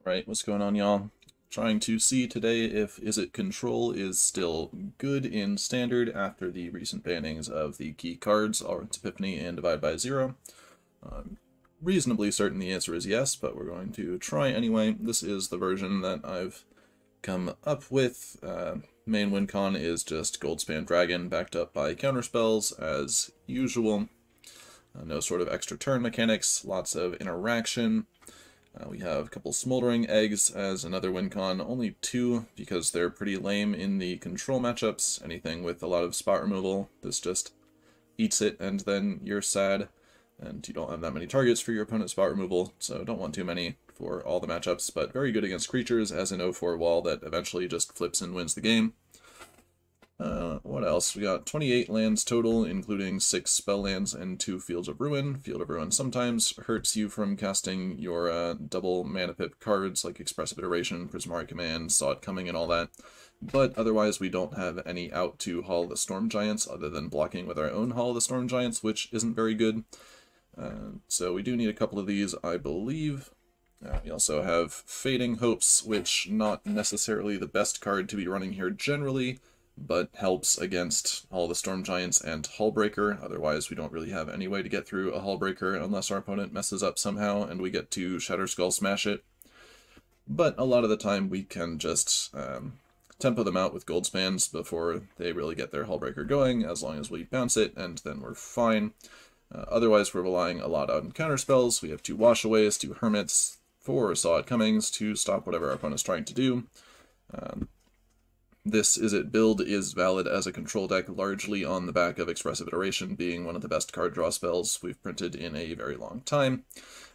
Right, what's going on, y'all? Trying to see today if Izzet Control is still good in Standard after the recent bannings of the key cards, alrund, epiphany, and divide by zero. I'm reasonably certain the answer is yes, but we're going to try anyway. This is the version that I've come up with. Main win con is just Goldspan Dragon backed up by counterspells as usual. No sort of extra turn mechanics, lots of interaction. We have a couple Smoldering Eggs as another win con, only two because they're pretty lame in the control matchups. Anything with a lot of spot removal, this just eats it and then you're sad, and you don't have that many targets for your opponent's spot removal, so don't want too many for all the matchups, but very good against creatures as an 0-4 wall that eventually just flips and wins the game. What else? We got 28 lands total, including 6 spell lands and 2 Fields of Ruin. Field of Ruin sometimes hurts you from casting your double mana pip cards like Expressive Iteration, Prismari Command, Saw It Coming, and all that. But otherwise we don't have any out to Hall the Storm Giants other than blocking with our own Hall the Storm Giants, which isn't very good. So we do need a couple of these, I believe. We also have Fading Hopes, which not necessarily the best card to be running here generally, but helps against all the Storm Giants and Hullbreaker. Otherwise, we don't really have any way to get through a Hullbreaker unless our opponent messes up somehow and we get to Shatterskull Smash it. But a lot of the time we can just tempo them out with Goldspans before they really get their Hullbreaker going, as long as we bounce it, and then we're fine. Otherwise, we're relying a lot on counterspells. We have 2 Washaways, 2 Hermits, 4 Saw It Comings to stop whatever our opponent's trying to do. This Izzet build is valid as a control deck largely on the back of Expressive Iteration being one of the best card draw spells we've printed in a very long time.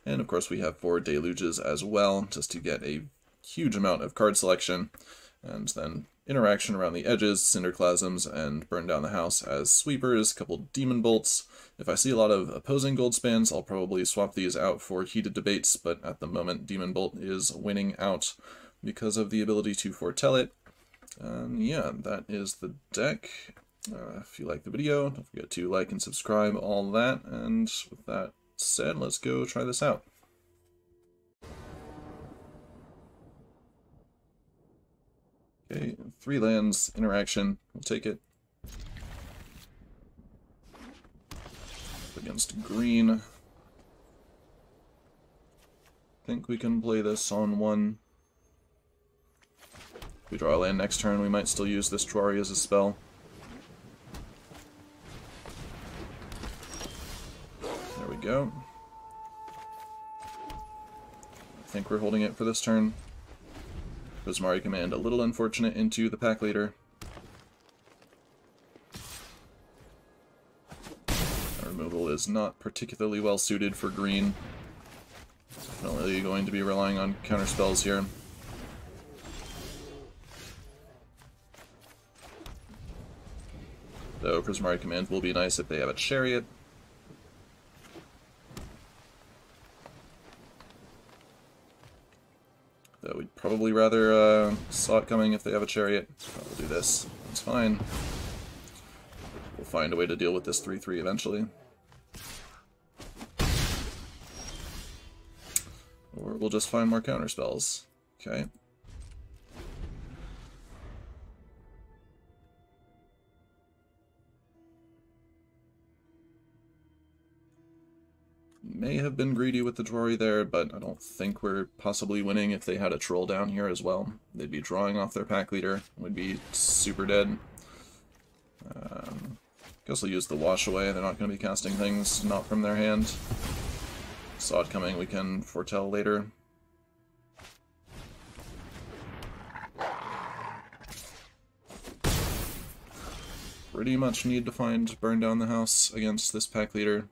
And of course we have 4 Deluges as well, just to get a huge amount of card selection. And then interaction around the edges, Cinderclasms, and Burn Down the House as sweepers, a couple Demon Bolts. If I see a lot of opposing Goldspans, I'll probably swap these out for Heated Debates, but at the moment Demon Bolt is winning out because of the ability to foretell it. Yeah, that is the deck. If you like the video, don't forget to like and subscribe, all that. And with that said, let's go try this out. Okay, 3 lands, interaction, we'll take it. Up against green. I think we can play this on 1. If we draw a land next turn, we might still use this Tewari as a spell. There we go. I think we're holding it for this turn. Prismari Command a little unfortunate into the pack leader. Our removal is not particularly well suited for green. Definitely going to be relying on counterspells here. Though Prismari Command will be nice if they have a Chariot. Though we'd probably rather Saw It Coming if they have a Chariot. But we'll do this. It's fine. We'll find a way to deal with this 3-3 eventually. Or we'll just find more counterspells. Okay. May have been greedy with the Tewari there, but I don't think we're possibly winning if they had a troll down here as well. They'd be drawing off their pack leader, would be super dead. Guess we'll use the Wash Away, they're not going to be casting things not from their hand. Saw It Coming we can foretell later. Pretty much need to find Burn Down the House against this pack leader.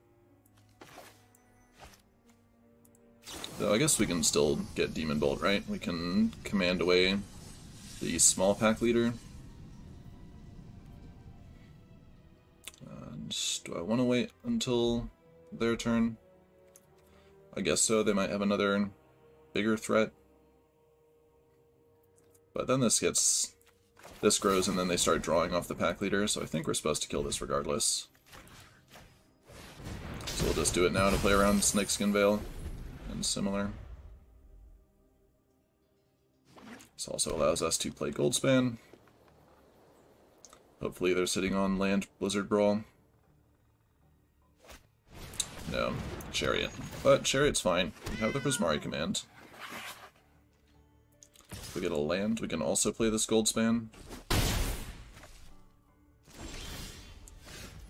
Though I guess we can still get Demon Bolt, right? We can command away the small pack leader. And do I want to wait until their turn? I guess so, they might have another bigger threat. But then this grows and then they start drawing off the pack leader, so I think we're supposed to kill this regardless. So we'll just do it now to play around Snakeskin Veil and similar. This also allows us to play Goldspan. Hopefully they're sitting on land Blizzard Brawl. No, Chariot. But Chariot's fine. We have the Prismari command. If we get a land, we can also play this Goldspan.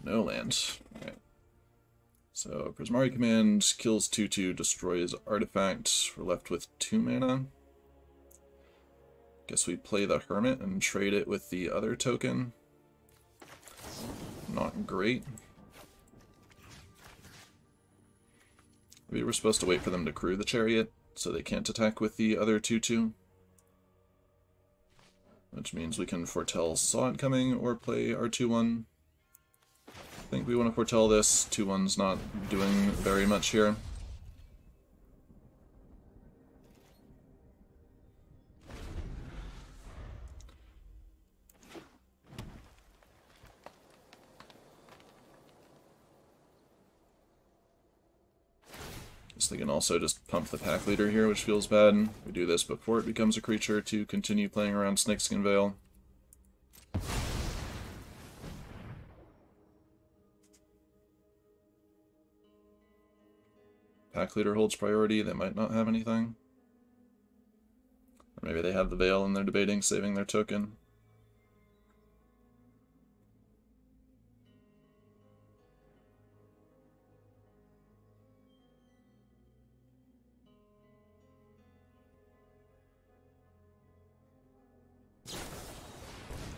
No land. Okay. So Prismari command kills 2/2, destroys artifact. We're left with 2 mana. Guess we play the Hermit and trade it with the other token. Not great. Maybe we're supposed to wait for them to crew the Chariot, so they can't attack with the other 2/2. Which means we can foretell Saw It coming or play our 2/1. I think we want to foretell this. 2/1's not doing very much here. They can also just pump the pack leader here, which feels bad. We do this before it becomes a creature to continue playing around Snakeskin Veil. Pack leader holds priority, they might not have anything. Or maybe they have the Veil and they're debating saving their token.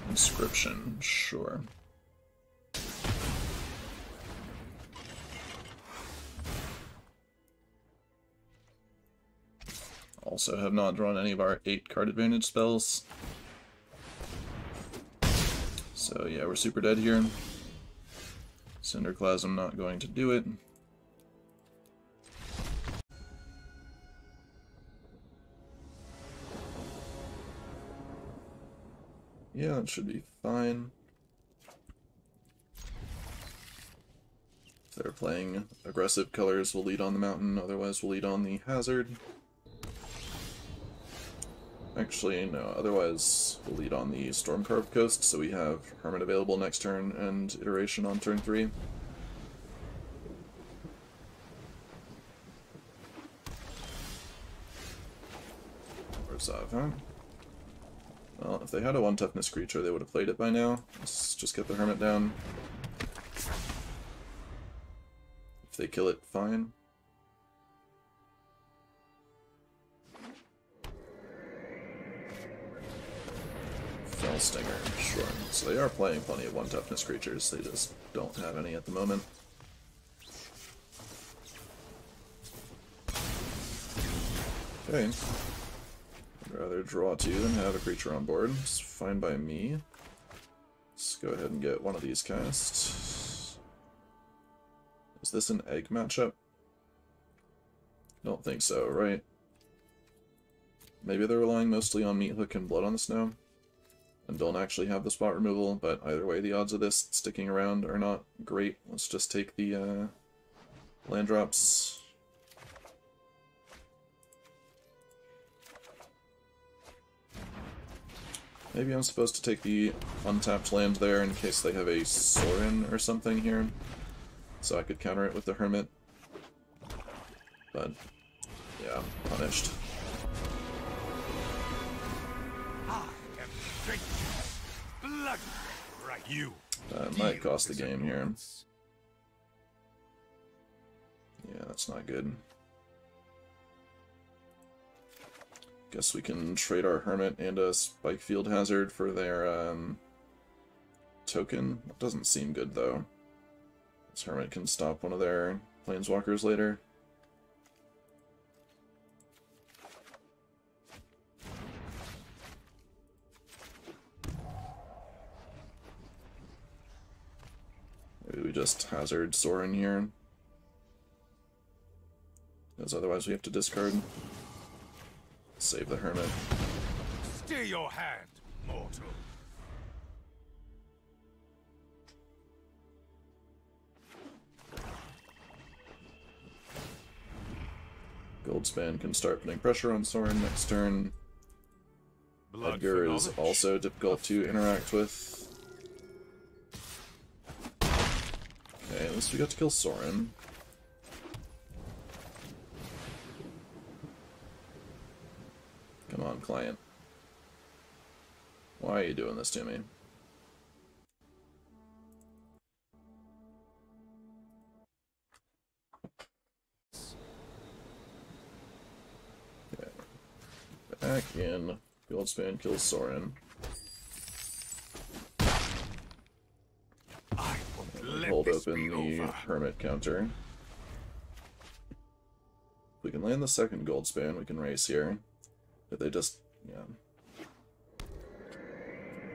Inscription, sure. Also have not drawn any of our 8 card advantage spells. So yeah, we're super dead here. Cinderclasm not going to do it. Yeah, that should be fine. If they're playing aggressive colors, we'll lead on the mountain, otherwise we'll lead on the hazard. Actually, no, otherwise we'll lead on the Stormcarved Coast, so we have Hermit available next turn and Iteration on turn 3. Orzhov, huh? Well, if they had a 1 toughness creature, they would have played it by now. Let's just get the Hermit down. If they kill it, fine. Stinger, sure. So they are playing plenty of 1 toughness creatures, they just don't have any at the moment. Okay. I'd rather draw 2 than have a creature on board. It's fine by me. Let's go ahead and get one of these cast. Is this an egg matchup? Don't think so, right? Maybe they're relying mostly on Meathook and Blood on the Snow, and don't actually have the spot removal, but either way the odds of this sticking around are not great. Let's just take the land drops. Maybe I'm supposed to take the untapped land there in case they have a Sorin or something here, so I could counter it with the Hermit. But, yeah, punished. That might cost the game here. Yeah, that's not good. Guess we can trade our Hermit and a Spike Field Hazard for their token. That doesn't seem good though. This Hermit can stop one of their Planeswalkers later. Maybe we just hazard Sorin here, because otherwise we have to discard. Save the Hermit. Stay your hand, mortal. Goldspan can start putting pressure on Sorin next turn. Blood Edgar for is knowledge. also difficult to interact with. Okay, at least we got to kill Soren. Come on, client. Why are you doing this to me? Okay. Back in. Goldspan kills Soren. I won't let Hold this open be the over. Hermit counter. If we can land the second Goldspan, we can race here. If they just, yeah.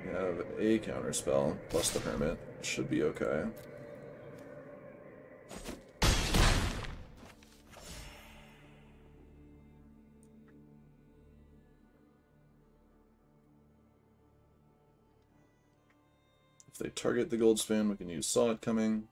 We have a counterspell, plus the Hermit. Should be okay. If they target the Goldspan, we can use Saw It Coming.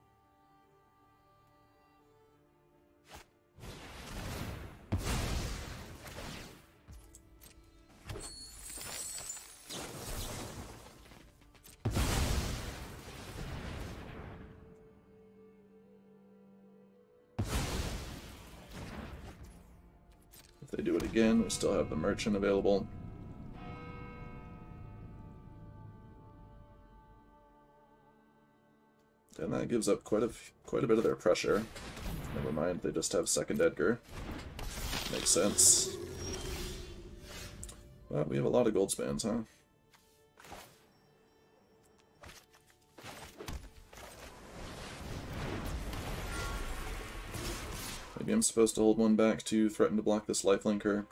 If they do it again, we still have the Merchant available. And that gives up quite a bit of their pressure. Never mind, they just have second Edgar. Makes sense. But we have a lot of Goldspans, huh? Maybe I'm supposed to hold one back to threaten to block this lifelinker.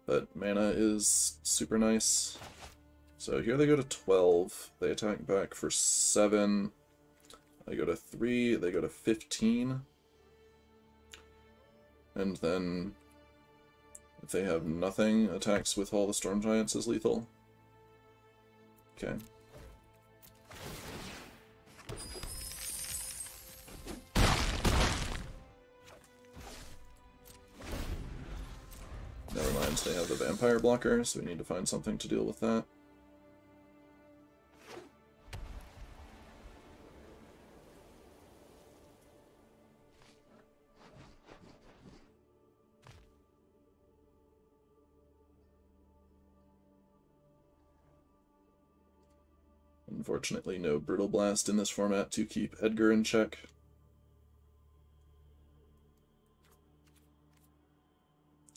But mana is super nice. So here they go to 12. They attack back for 7. They go to 3. They go to 15. And then, if they have nothing, attacks with all the Storm Giants is lethal. Okay. Never mind, they have the Vampire blocker, so we need to find something to deal with that. Unfortunately, no Brutal Blast in this format to keep Edgar in check.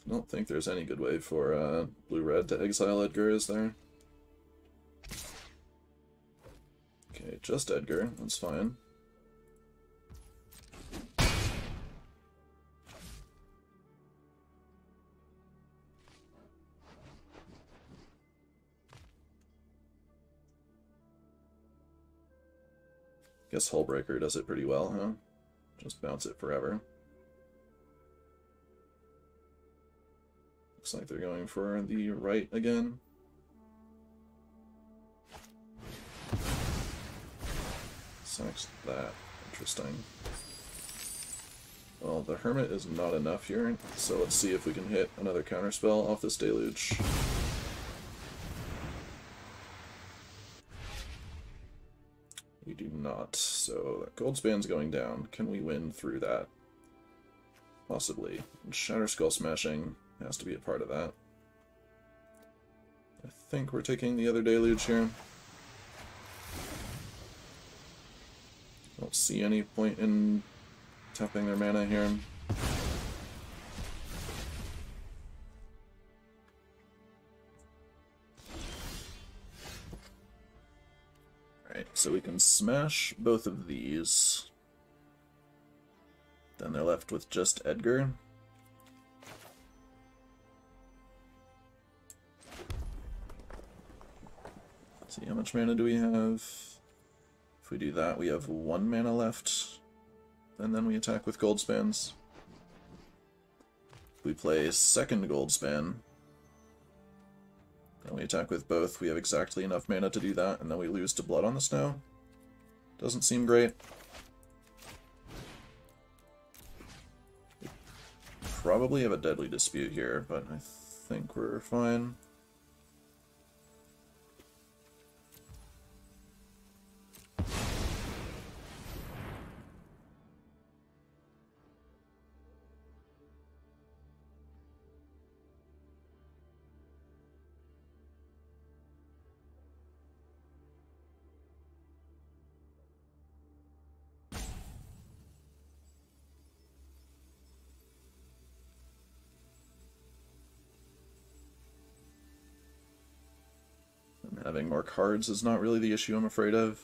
I don't think there's any good way for Blue-Red to exile Edgar, is there? Okay, just Edgar, that's fine. Guess Hullbreaker does it pretty well, huh? Just bounce it forever. Looks like they're going for the right again. Sacks that. Interesting. Well, the Hermit is not enough here, so let's see if we can hit another counterspell off this Deluge. We do not, so Goldspan's going down. Can we win through that? Possibly. And Shatter Skull Smashing has to be a part of that. I think we're taking the other Deluge here. Don't see any point in tapping their mana here. Alright, so we can smash both of these. Then they're left with just Edgar. Let's see, how much mana do we have? If we do that, we have 1 mana left. And then we attack with Goldspans. If we play second Goldspan, then we attack with both. We have exactly enough mana to do that, and then we lose to Blood on the Snow. Doesn't seem great. Probably have a Deadly Dispute here, but I think we're fine. Having more cards is not really the issue I'm afraid of.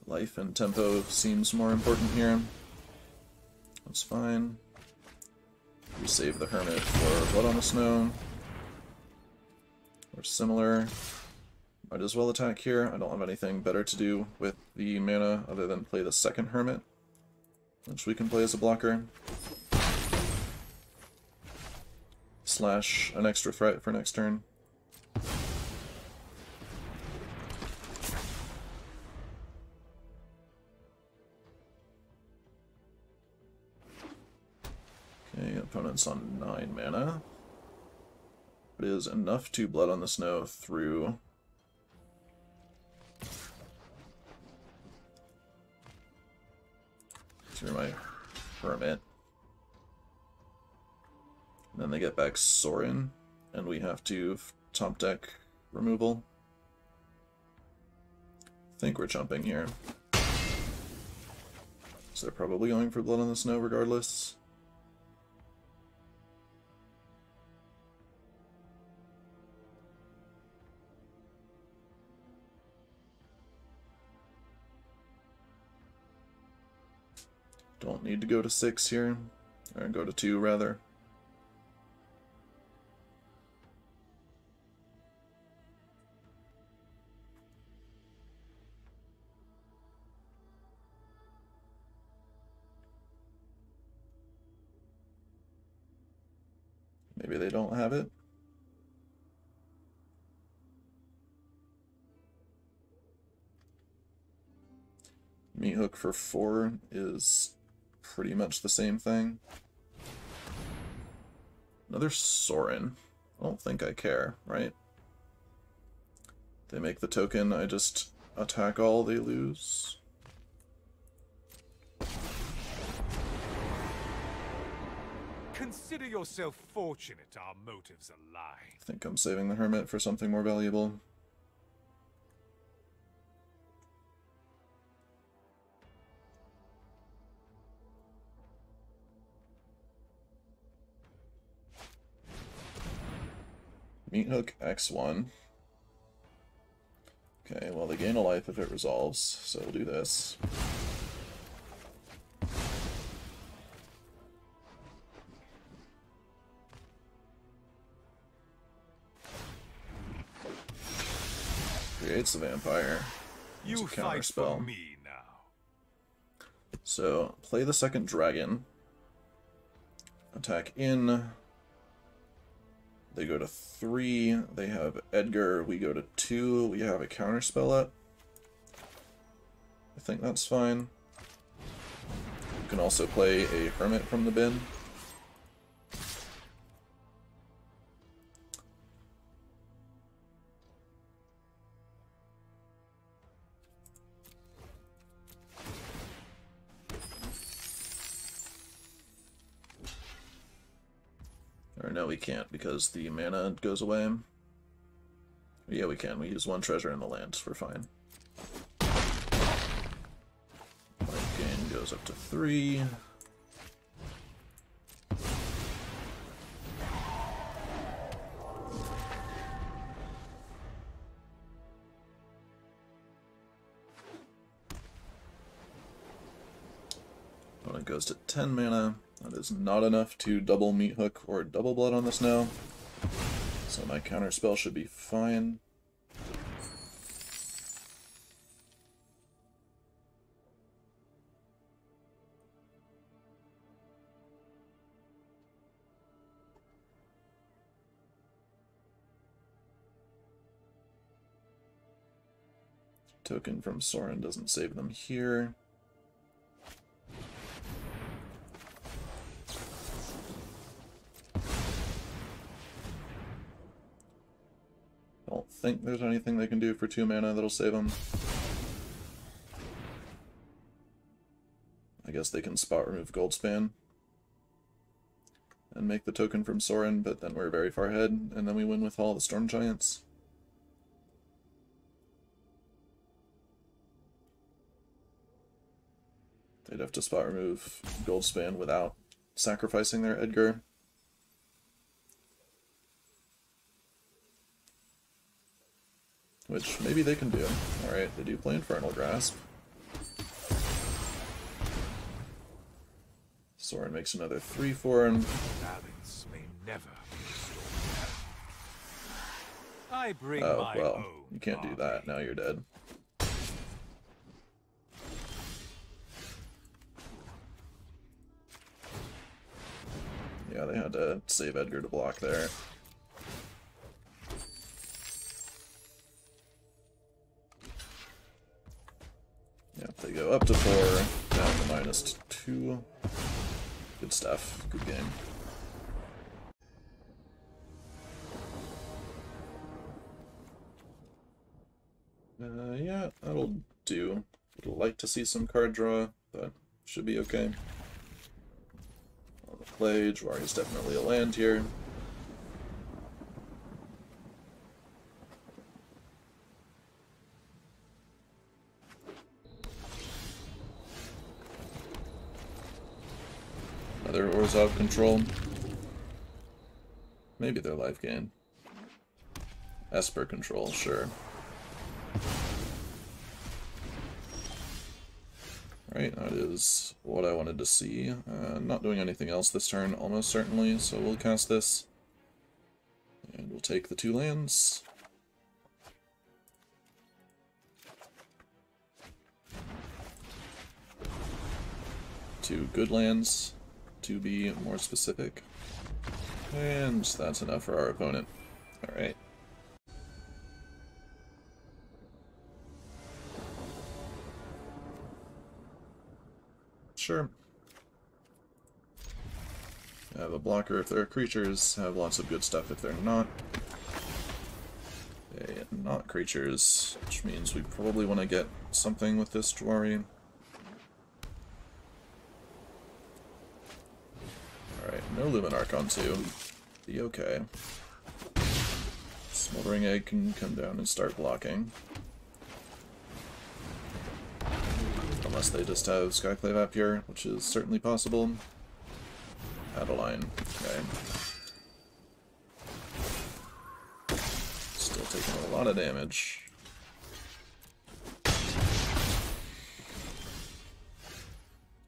Life and tempo seems more important here. That's fine. We save the Hermit for Blood on the Snow. Or similar. Might as well attack here. I don't have anything better to do with the mana other than play the second Hermit, which we can play as a blocker. Slash an extra threat for next turn. Okay, opponent's on 9 mana. It is enough to Blood on the Snow through my Hermit. And then they get back Sorin, and we have to top deck removal. I think we're jumping here. So they're probably going for Blood on the Snow regardless. Don't need to go to 6 here, or go to 2 rather. Maybe they don't have it. Meat Hook for 4 is pretty much the same thing. Another Sorin. I don't think I care, right? They make the token, I just attack all, they lose. Consider yourself fortunate our motives align. I think I'm saving the Hermit for something more valuable. Meat Hook X1. Okay, well they gain a life if it resolves, so we'll do this. Creates the vampire. You fight for me now. So play the second dragon. Attack in. They go to 3, they have Edgar, we go to 2, we have a counterspell up. I think that's fine. You can also play a Hermit from the bin. Or no, we can't, because the mana goes away. Yeah, we can. We use 1 treasure in the land. We're fine. Life gain goes up to 3. Opponent goes to 10 mana. That is not enough to double Meat Hook or double Blood on the Snow. So my counterspell should be fine. Token from Sorin doesn't save them here. I don't think there's anything they can do for 2 mana that'll save them. I guess they can spot remove Goldspan and make the token from Sorin, but then we're very far ahead, and then we win with all the Storm Giants. They'd have to spot remove Goldspan without sacrificing their Edgar. which maybe they can do. Alright, they do play Infernal Grasp. Soren makes another 3 for him. Balance may never be restored. I bring Oh, my well, own you can't do that. Now you're dead. Yeah, they had to save Edgar to block there. Yeah, they go up to 4, down to -2. Good stuff. Good game. Yeah, that'll do. Would like to see some card draw, but should be okay. On the play, Jwari's definitely a land here. Another Orzhov Control. Maybe they're life gain. Esper Control, sure. Alright, that is what I wanted to see. Not doing anything else this turn, almost certainly, so we'll cast this. And we'll take the 2 lands. Two good lands, to be more specific. And that's enough for our opponent. Alright. Sure. Have a blocker if they're creatures, have lots of good stuff if they're not. Okay, not creatures, which means we probably want to get something with this Jwari. Alright, no Luminarch on 2. Be okay. Smoldering Egg can come down and start blocking. Unless they just have Skyclave up here, which is certainly possible. Adeline, okay. Still taking a lot of damage.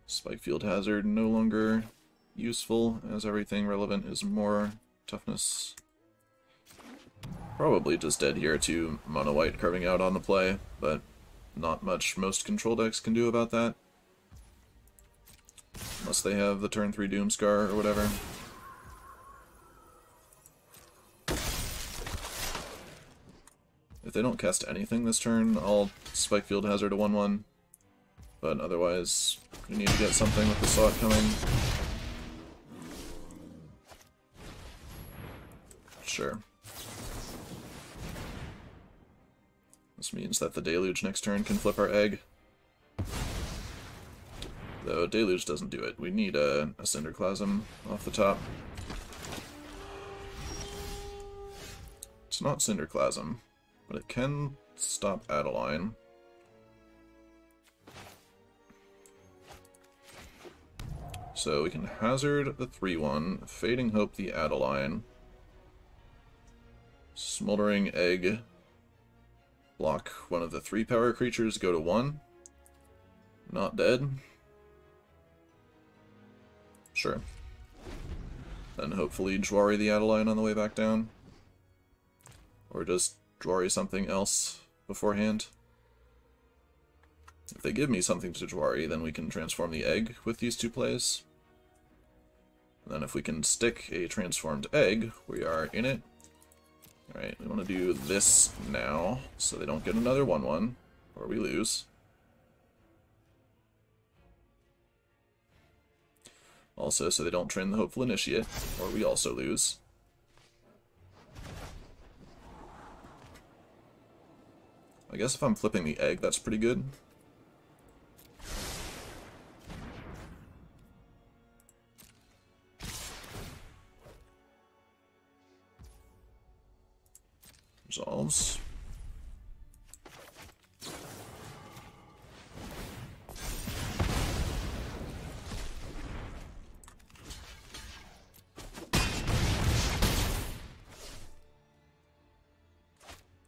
Spikefield Hazard no longer useful, as everything relevant is more toughness. Probably just dead here to mono white carving out on the play, but not much most control decks can do about that. Unless they have the turn 3 Doomscar or whatever. If they don't cast anything this turn, I'll Spikefield Hazard a 1/1. But otherwise, we need to get something with the Sot coming. Sure. This means that the Deluge next turn can flip our egg. Though Deluge doesn't do it. We need a Cinderclasm off the top. It's not Cinderclasm, but it can stop Adeline. So we can hazard the 3/1, Fading Hope the Adeline, Smoldering Egg, block one of the 3 power creatures, go to 1. Not dead. Sure. Then hopefully Jwari the Adeline on the way back down. Or just Jwari something else beforehand. If they give me something to Jwari, then we can transform the egg with these 2 plays. And then if we can stick a transformed egg, we are in it. Alright, we want to do this now, so they don't get another 1/1, or we lose. Also, so they don't train the Hopeful Initiate, or we also lose. I guess if I'm flipping the egg, that's pretty good. Resolves.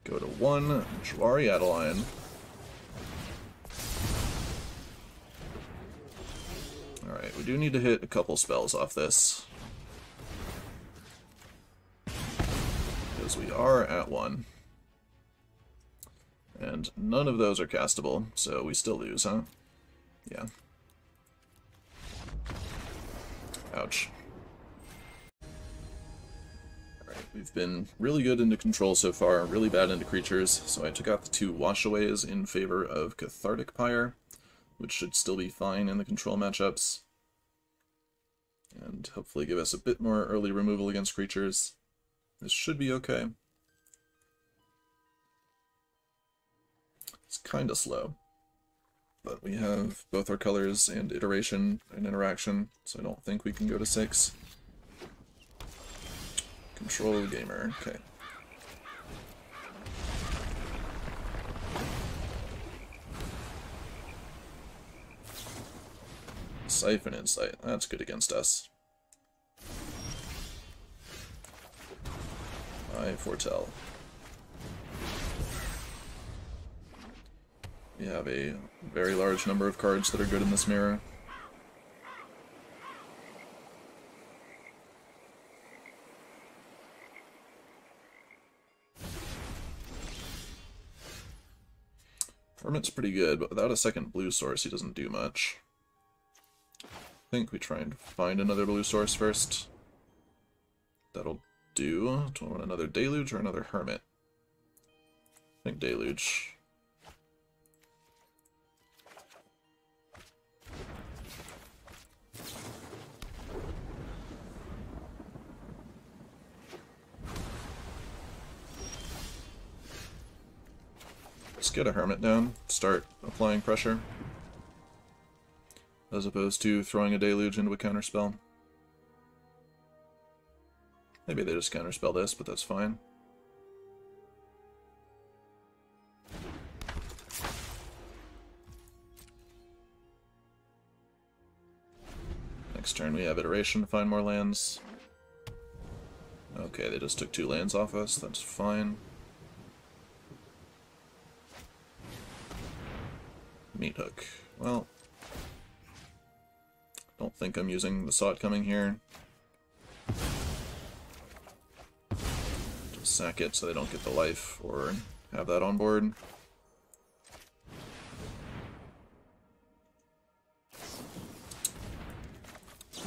Go to one Jwari Adeline. Alright, we do need to hit a couple spells off this. Because we are at 1. And none of those are castable, so we still lose, huh? Yeah. Ouch. Alright, we've been really good into control so far, really bad into creatures, so I took out the 2 washaways in favor of Cathartic Pyre, which should still be fine in the control matchups. And hopefully give us a bit more early removal against creatures. This should be okay. It's kinda slow. But we have both our colors and iteration and interaction, so I don't think we can go to 6. Control gamer, okay. Siphon Insight, that's good against us. I foretell. We have a very large number of cards that are good in this mirror. Hermit's pretty good, but without a second blue source he doesn't do much. I think we try and find another blue source first. That'll do. Do I want another Deluge or another Hermit? I think Deluge. Let's get a Hermit down, start applying pressure, as opposed to throwing a Deluge into a counterspell. Maybe they just counterspell this, but that's fine. Next turn we have Iteration to find more lands. Okay, they just took 2 lands off us, that's fine. Meat Hook. Well, don't think I'm using the Saw It Coming here. Just sack it so they don't get the life or have that on board.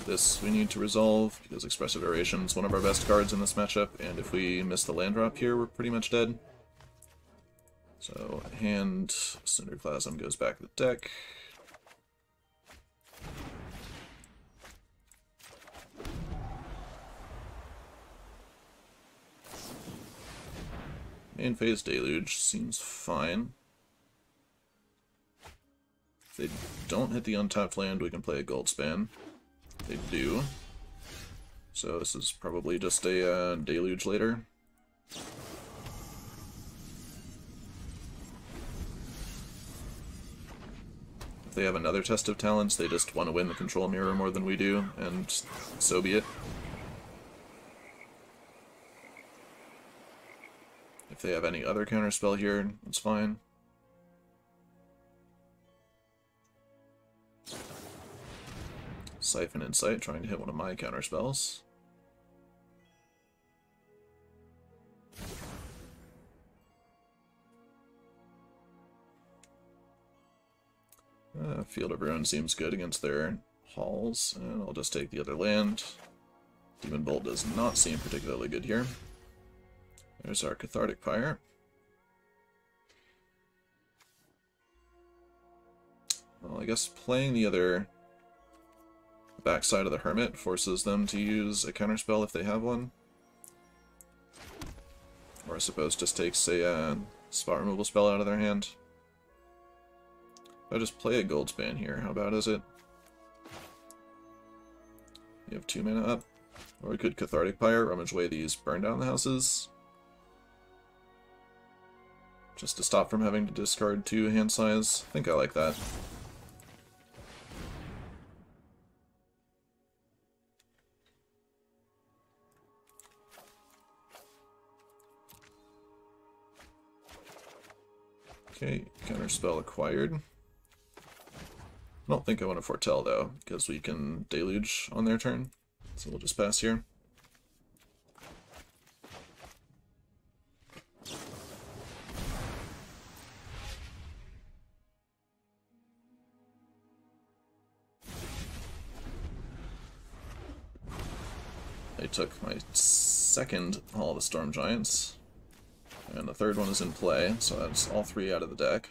This we need to resolve because Expressive Iteration is one of our best cards in this matchup, and if we miss the land drop here, we're pretty much dead. So, hand Cinderplasm goes back to the deck. Main phase Deluge seems fine. If they don't hit the untapped land, we can play a Goldspan. They do. So this is probably just a Deluge later. If they have another Test of Talents, they just want to win the control mirror more than we do, and so be it. If they have any other counterspell here, it's fine. Siphon Insight, trying to hit one of my counterspells. Field of Ruin seems good against their halls, and I'll just take the other land. Demon Bolt does not seem particularly good here. There's our Cathartic Pyre. Well, I guess playing the other backside of the Hermit forces them to use a counterspell if they have one. Or I suppose just takes a spot removal spell out of their hand. If I just play a Goldspan here, how bad is it? You have 2 mana up. Or we could Cathartic Pyre, rummage away these burn down the houses. Just to stop from having to discard 2 hand size. I think I like that. Okay, counterspell acquired. I don't think I want to foretell though, because we can deluge on their turn. So we'll just pass here. I took my second Hall of the Storm Giants, and the third one is in play, so that's all three out of the deck.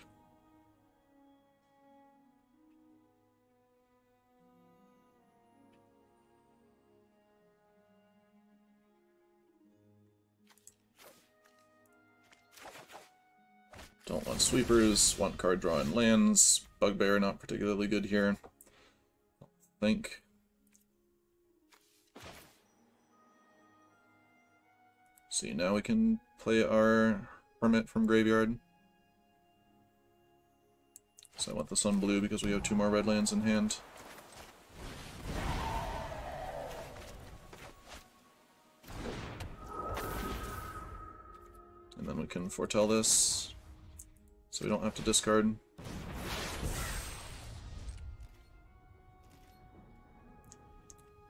Don't want sweepers, want card draw and lands. Bugbear not particularly good here, I think. See, now we can play our Hermit from Graveyard. So I want the Sun Blue because we have 2 more red lands in hand. And then we can foretell this, so we don't have to discard.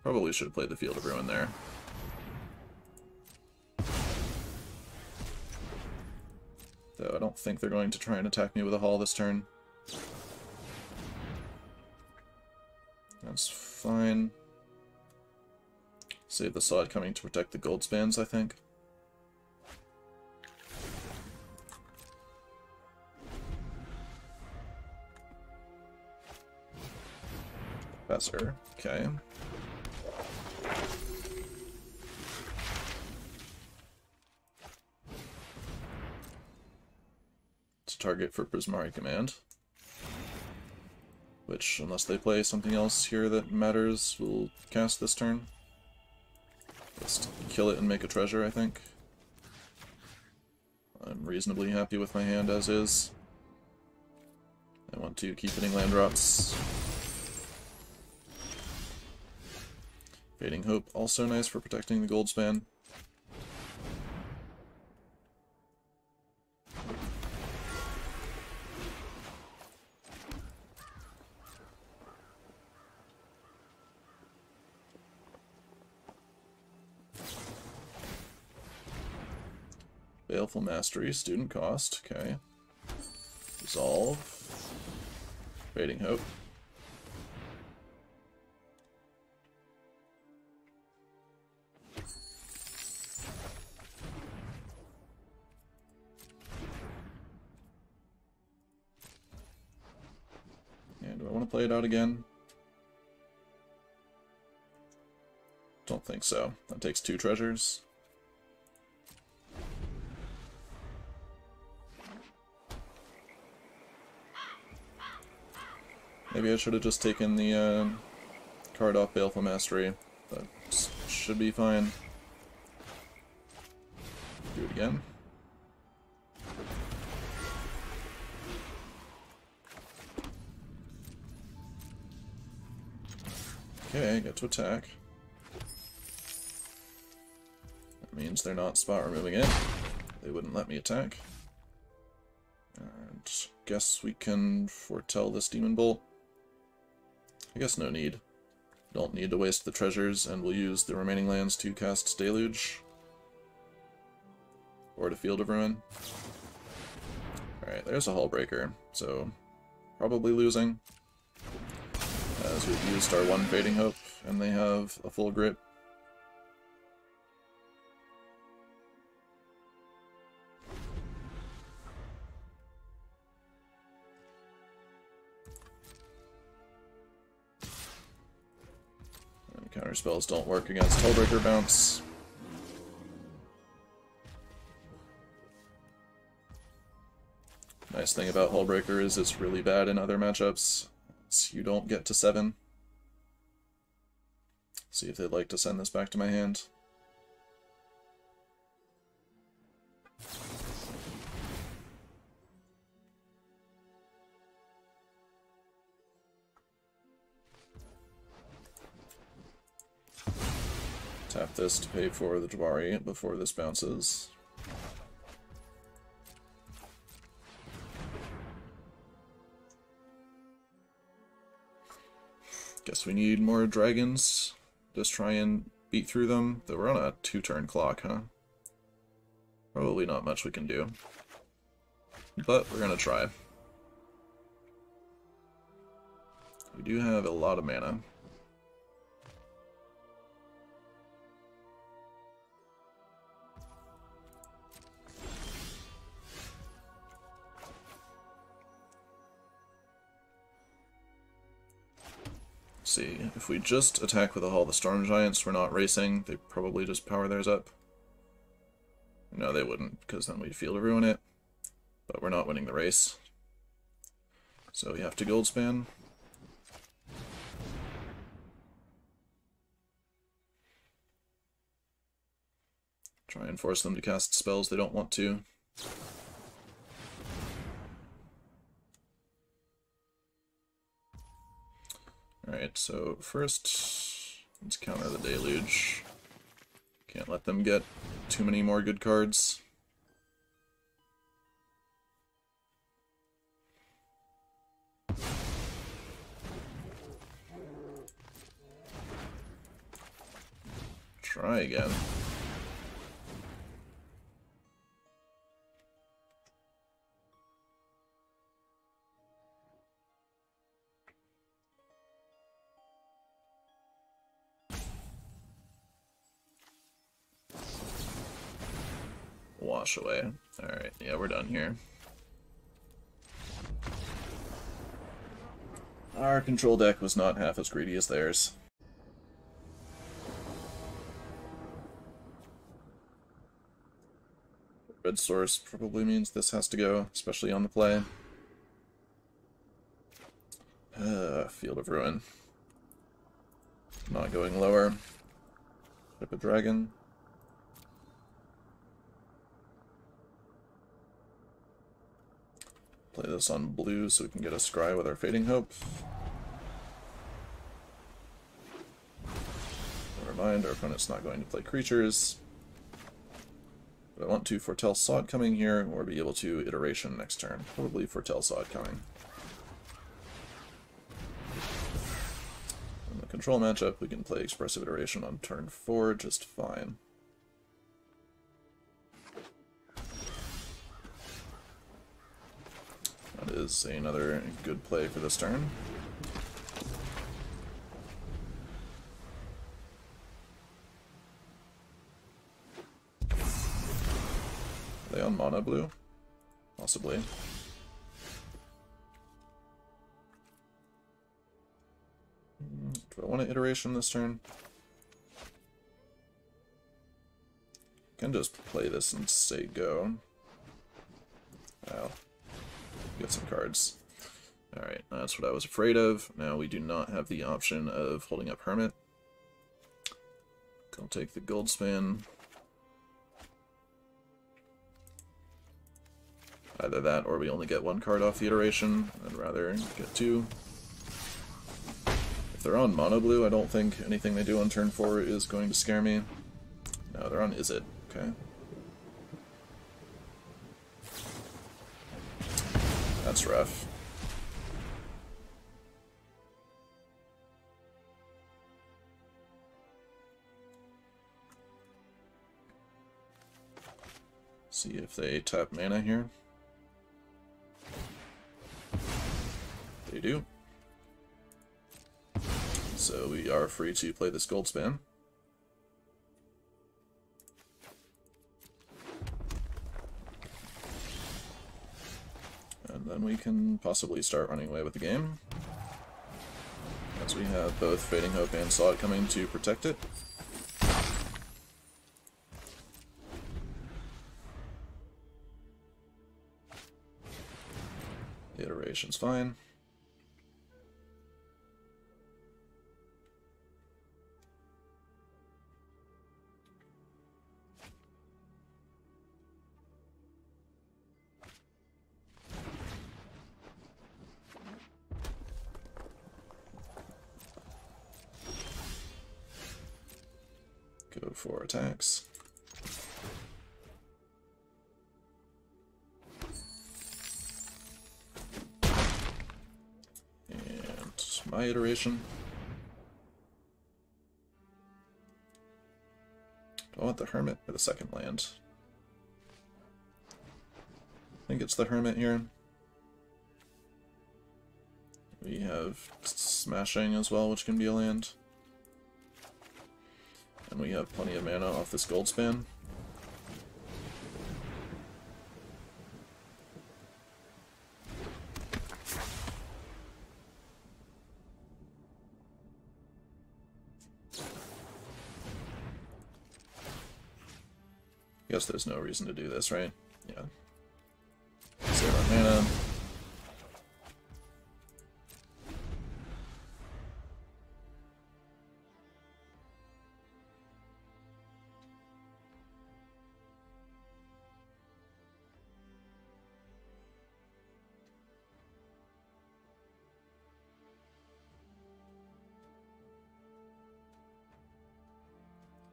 Probably should have played the Field of Ruin there. Though I don't think they're going to try and attack me with a Hall this turn. That's fine. Save the Sod coming to protect the gold spans, I think. Professor, okay. It's a target for Prismari Command, which, unless they play something else here that matters, we'll cast this turn. Just kill it and make a treasure, I think. I'm reasonably happy with my hand as is. I want to keep hitting land drops. Fading Hope, also nice for protecting the gold span. Baleful Mastery, student cost, okay. Resolve. Fading Hope. And do I want to play it out again? Don't think so. That takes 2 treasures. Maybe I should have just taken the card off Baleful Mastery. That should be fine. Do it again. Okay, I get to attack. That means they're not spot removing it. They wouldn't let me attack. And guess we can foretell this Demon Bolt. I guess no need. Don't need to waste the treasures, and we'll use the remaining lands to cast Deluge. Or to Field of Ruin. Alright, there's a Hullbreaker, so probably losing. As we've used our 1 Fading Hope, and they have a full grip. Counterspells don't work against Hullbreaker Bounce. Nice thing about Hullbreaker is it's really bad in other matchups. So you don't get to 7. See if they'd like to send this back to my hand. Tap this to pay for the Jawari before this bounces. Guess we need more dragons. Just try and beat through them. Though we're on a 2-turn clock, huh? Probably not much we can do. But we're gonna try. We do have a lot of mana. See, if we just attack with all the Storm Giants, we're not racing, they probably just power theirs up. No, they wouldn't, because then we'd feel to ruin it. But we're not winning the race. So we have to gold span. Try and force them to cast spells they don't want to. Alright, so first, let's counter the Deluge. Can't let them get too many more good cards. Try again. Wash away. Alright, yeah, we're done here. Our control deck was not half as greedy as theirs. Red source probably means this has to go, especially on the play. Field of Ruin. Not going lower. Ship a dragon. Play this on blue so we can get a scry with our Fading Hope. Never mind, our opponent's not going to play creatures. But I want to foretell Sod coming here, or be able to iteration next turn. Probably foretell Sod coming. In the control matchup, we can play Expressive Iteration on turn 4 just fine. That is another good play for this turn. Are they on mono blue? Possibly. Do I want an iteration this turn? I can just play this and say go. Wow. Get some cards. Alright, that's what I was afraid of. Now we do not have the option of holding up Hermit. I'll take the gold span. Either that or we only get one card off the iteration. I'd rather get two. If they're on mono blue, I don't think anything they do on turn 4 is going to scare me. No, they're on Izzet. Okay. That's rough. See if they tap mana here. They do. So we are free to play this gold span. And then we can possibly start running away with the game, as we have both Fading Hope and Sod coming to protect it. The iteration's fine. Go for attacks. And my iteration. I want the Hermit or the second land? I think it's the Hermit here. We have Smashing as well, which can be a land. And we have plenty of mana off this Goldspan. Guess there's no reason to do this, right? Yeah. 0 mana.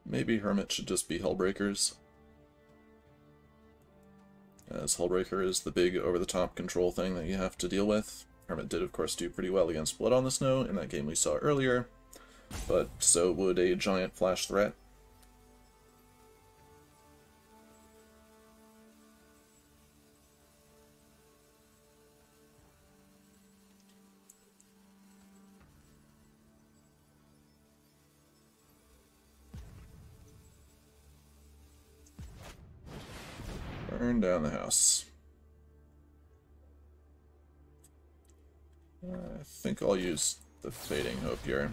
Maybe Hermit should just be Hullbreakers, as Hullbreaker is the big over-the-top control thing that you have to deal with. Hermit did, of course, do pretty well against Blood on the Snow in that game we saw earlier, but so would a giant flash threat. Burn down the house. I think I'll use the Fading Hope here.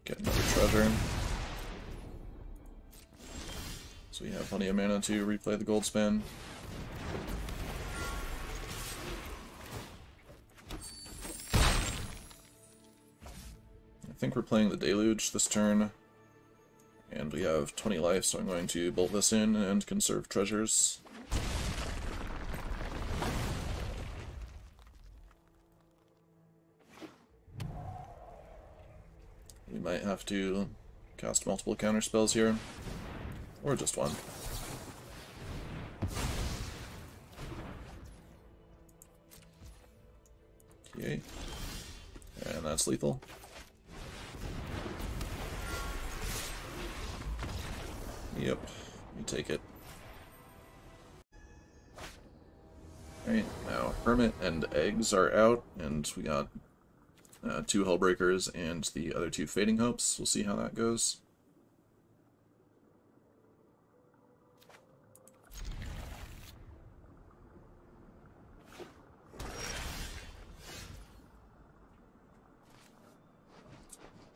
Get another treasure. So we have plenty of mana to replay the Goldspan. I think we're playing the Deluge this turn. And we have 20 life, so I'm going to bolt this in and conserve treasures. We might have to cast multiple counter spells here, or just one. Okay, and that's lethal. Yep, you take it. Alright, now Hermit and Eggs are out, and we got 2 Hullbreakers and the other 2 Fading Hopes. We'll see how that goes.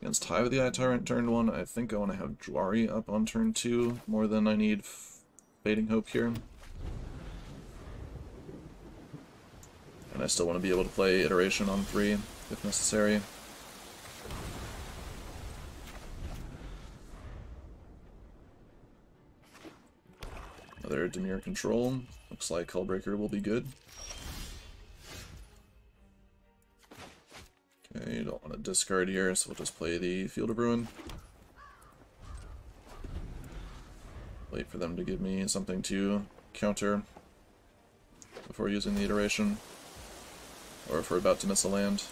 Against Hive of the Eye Tyrant turn 1, I think I want to have Jwari up on turn 2 more than I need Fading Hope here. And I still want to be able to play Iteration on 3 if necessary. Another Dimir Control. Looks like Hullbreaker will be good. Okay, you don't want to discard here, so we'll just play the Field of Ruin. Wait for them to give me something to counter before using the Iteration, or if we're about to miss a land.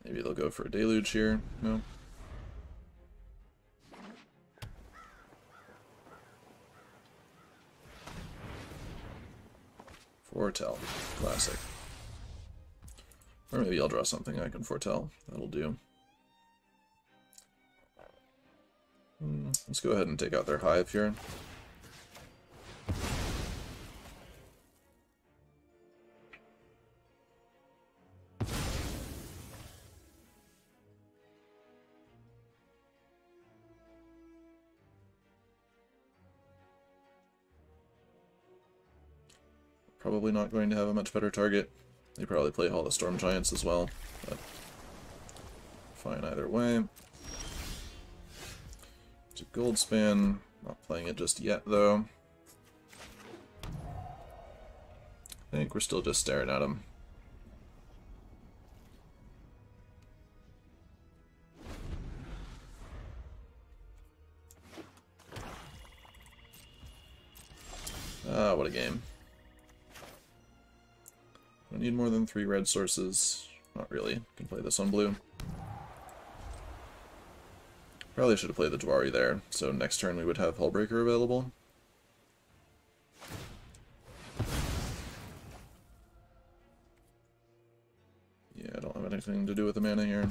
Maybe they'll go for a Deluge here. No. Foretell. Classic. Or maybe I'll draw something I can foretell. That'll do. Let's go ahead and take out their Hive here. Probably not going to have a much better target. They probably play all the Storm Giants as well, but fine either way. It's a Goldspan, not playing it just yet though. I think we're still just staring at him. Ah, what a game. Don't need more than 3 red sources. Not really. Can play this on blue. Probably should have played the Dwari there, so next turn we would have Hullbreaker available. Yeah, I don't have anything to do with the mana here.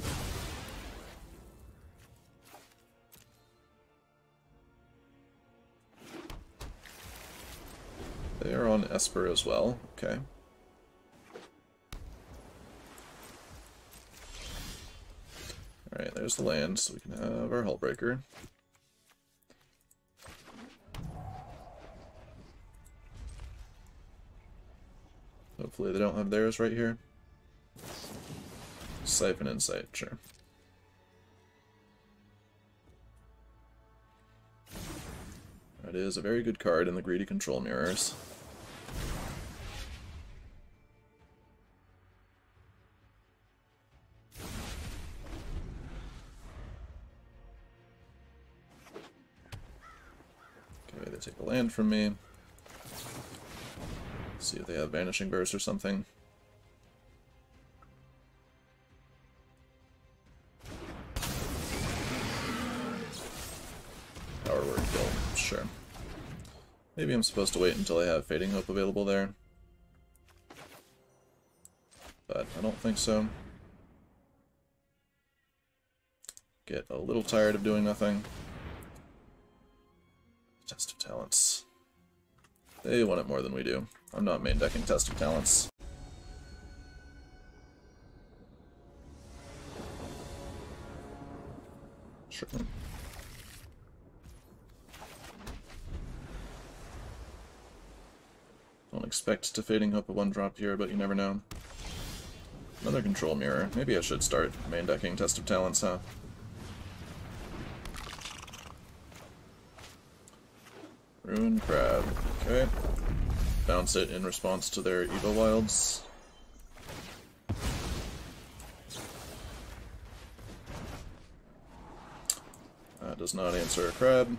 They are on Esper as well. Okay. Alright, there's the land, so we can have our Hullbreaker. Hopefully they don't have theirs right here. Siphon Insight, sure. That is a very good card in the Greedy Control Mirrors. Okay, they take a land from me. See if they have Vanishing Burst or something. Power Word Kill, sure. Maybe I'm supposed to wait until I have Fading Hope available there. But I don't think so. Get a little tired of doing nothing. Test of Talents. They want it more than we do. I'm not main decking Test of Talents. Sure. Don't expect to Fading Hope a 1-drop here, but you never know. Another Control Mirror. Maybe I should start main decking Test of Talents, huh? Ruin Crab. Okay. Bounce it in response to their Evo Wilds. That does not answer a crab.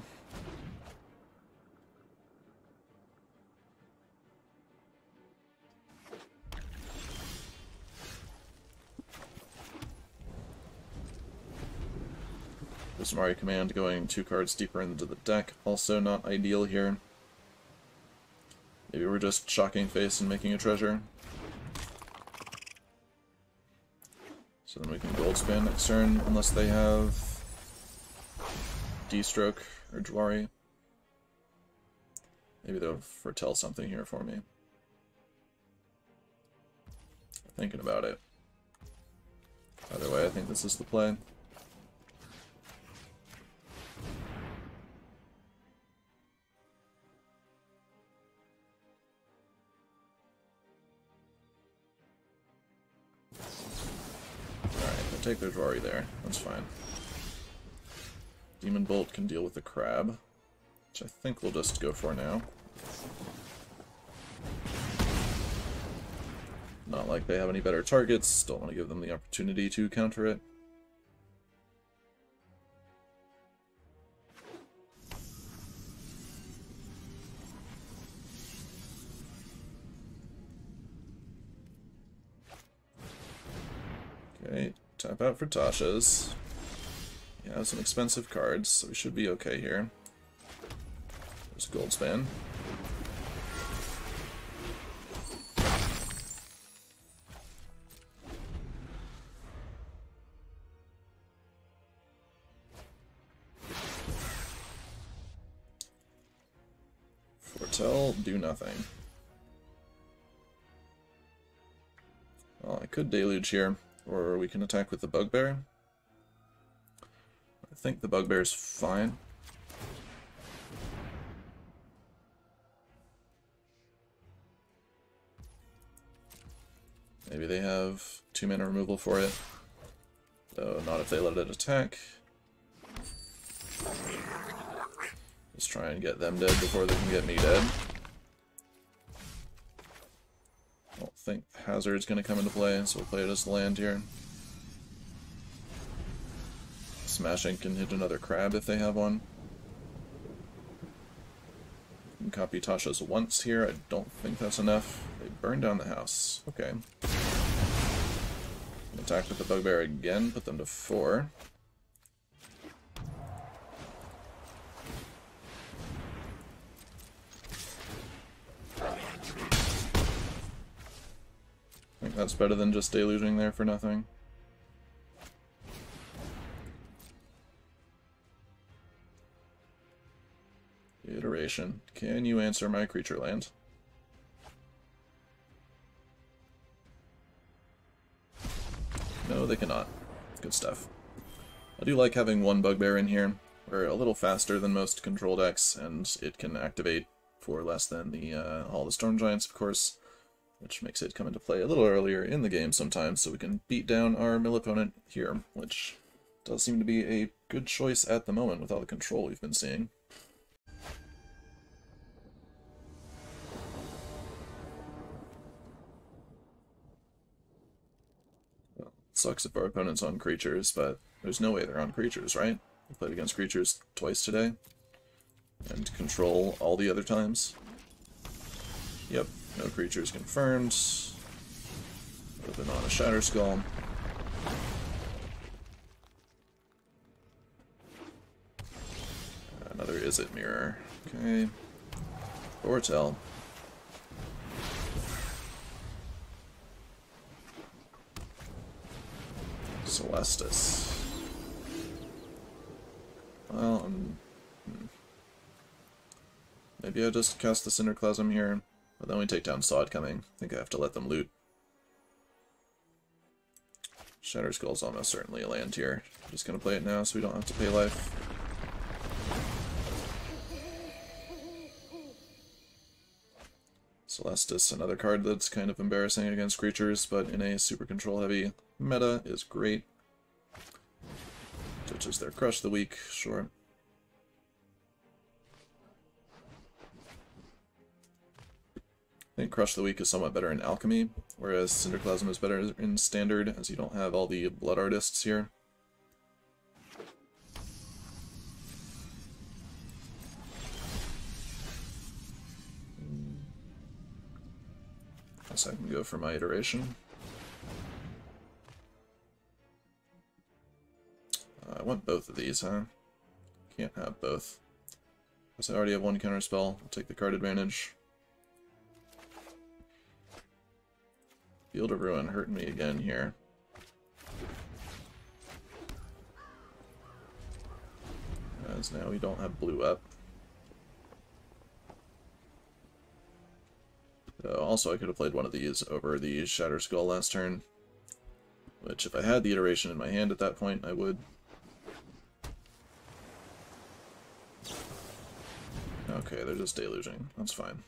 Prismari Command going 2 cards deeper into the deck, also not ideal here. Maybe we're just Shocking Face and making a treasure. So then we can Goldspan next turn, unless they have D-Stroke or Dwari. Maybe they'll foretell something here for me. Thinking about it. Either way, I think this is the play. Take their Dwari there. That's fine. Demon Bolt can deal with the crab, which I think we'll just go for now. Not like they have any better targets. Don't want to give them the opportunity to counter it. Okay. Tap out for Tasha's. You have some expensive cards, so we should be okay here. There's Goldspan. Foretell, do nothing. Well, I could Deluge here. Or we can attack with the Bugbear. I think the Bugbear's fine. Maybe they have 2 mana removal for it. Though not if they let it attack. Just try and get them dead before they can get me dead. I don't think Hazard's going to come into play, so we'll play it as land here. Smashing can hit another crab if they have one. can copy Tasha's once here. I don't think that's enough. They burn down the house. Okay. Attack with the Bugbear again, put them to 4. I think that's better than just deluging there for nothing. Iteration. Can you answer my creature land? No, they cannot. Good stuff. I do like having one Bugbear in here. We're a little faster than most control decks, and it can activate for less than the all the Storm Giants, of course, which makes it come into play a little earlier in the game sometimes, so we can beat down our mill opponent here, which does seem to be a good choice at the moment with all the control we've been seeing. Well, it sucks if our opponent's on creatures, but there's no way they're on creatures, right? We played against creatures twice today, and control all the other times. Yep, no creatures confirmed. Would have been on a Shatter Skull. Another Izzet Mirror. Okay. Foretell. Celestis. Well, maybe I just cast the Cinderclasm here, but then we take down Sod coming. I think I have to let them loot. Shatter Skull's almost certainly a land here. I'm just gonna play it now so we don't have to pay life. Celestis, another card that's kind of embarrassing against creatures, but in a super control heavy meta is great. Touches their Crush the Weak, sure. I think Crush the Weak is somewhat better in Alchemy, whereas Cinderclasm is better in Standard, as you don't have all the Blood Artists here. Guess I can go for my iteration. I want both of these, huh? Can't have both. Guess I already have one counterspell. I'll take the card advantage. Field of Ruin hurting me again here. As now we don't have blue up. Also, I could have played one of these over the Shatter Skull last turn, which if I had the iteration in my hand at that point, I would. Okay, they're just deluging. That's fine.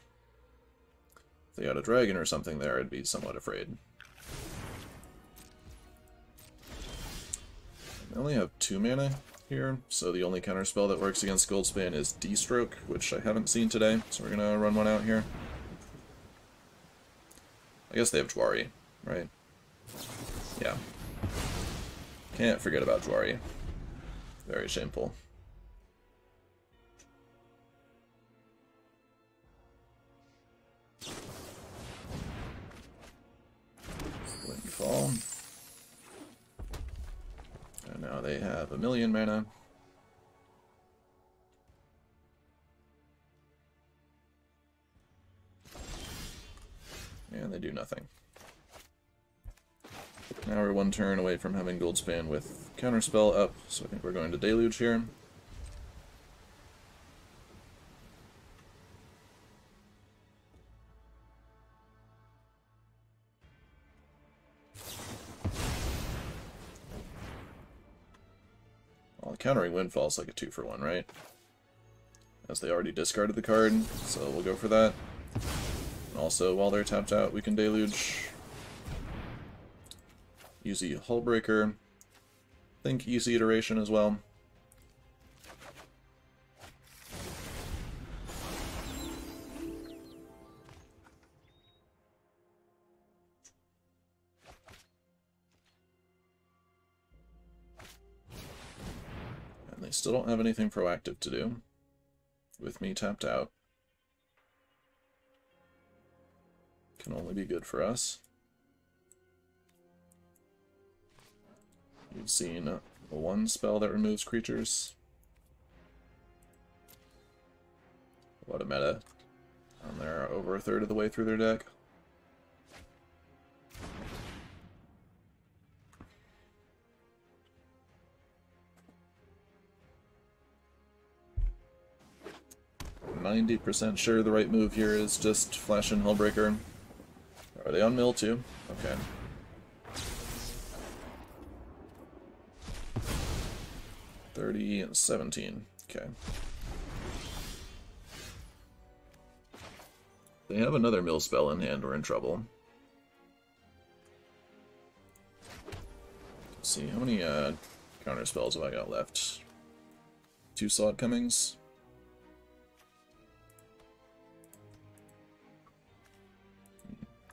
If they got a dragon or something there, I'd be somewhat afraid. I only have 2 mana here, so the only counterspell that works against Goldspan is D-Stroke, which I haven't seen today, so we're gonna run one out here. I guess they have Jwari, right? Yeah. Can't forget about Jwari. Very shameful. Windfall. And now they have 1,000,000 mana. And they do nothing. Now we're 1 turn away from having Goldspan with Counterspell up, so I think we're going to Deluge here. Well, countering Windfall's like a 2-for-1, right? As they already discarded the card, so we'll go for that. Also, while they're tapped out, we can Deluge. Easy Hullbreaker. Think easy iteration as well. And they still don't have anything proactive to do, with me tapped out. can only be good for us. You've seen one spell that removes creatures. What a meta. And they're over a third of the way through their deck. I'm 90% sure the right move here is just flash in Hullbreaker. Are they on mill too? Okay. $30 and $17. Okay. They have another mill spell in hand, we're in trouble. Let's see, how many counter spells have I got left? 2 Sod Comings?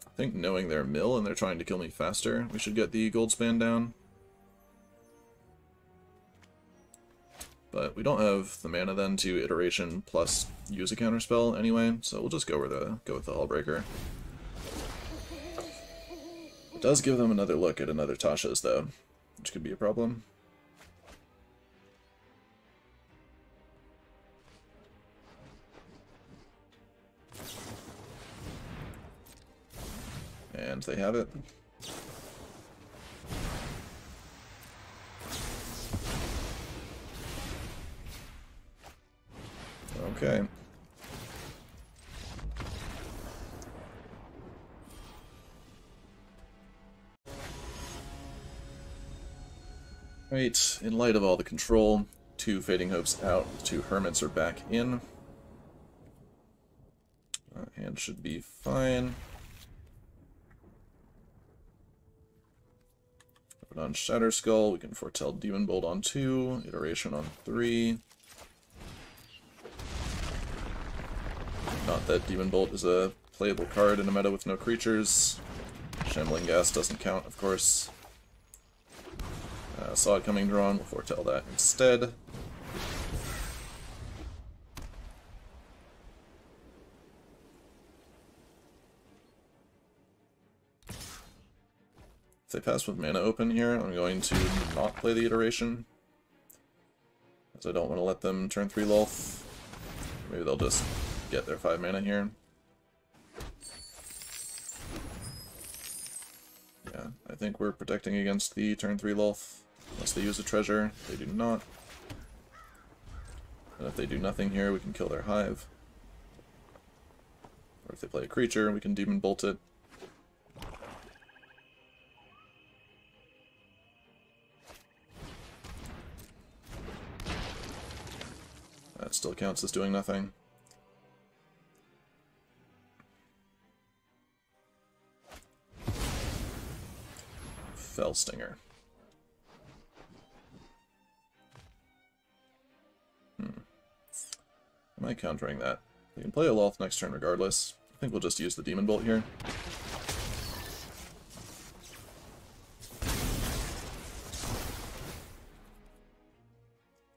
I think knowing their mill and they're trying to kill me faster, we should get the gold span down. But we don't have the mana then to iteration plus use a counterspell anyway, so we'll just go with the Hullbreaker. It does give them another look at another Tasha's though, which could be a problem. And they have it. Okay. Right, in light of all the control, 2 Fading Hopes out, 2 Hermits are back in. Hand should be fine. Put on Shatter Skull, we can foretell Demon Bolt on 2, Iteration on 3. Not that Demon Bolt is a playable card in a meta with no creatures. Shambling Gas doesn't count, of course. Saw it coming drawn, we'll foretell that instead. If they pass with mana open here, I'm going to not play the Iteration, as I don't want to let them turn 3 Lolth. Maybe they'll just get their 5 mana here. Yeah, I think we're protecting against the turn 3 Lolth, unless they use a treasure. They do not. And if they do nothing here, we can kill their Hive. Or if they play a creature, we can Demon Bolt it. That still counts as doing nothing. Fell Stinger. Am I countering that? We can play a Lolth next turn regardless. I think we'll just use the Demon Bolt here.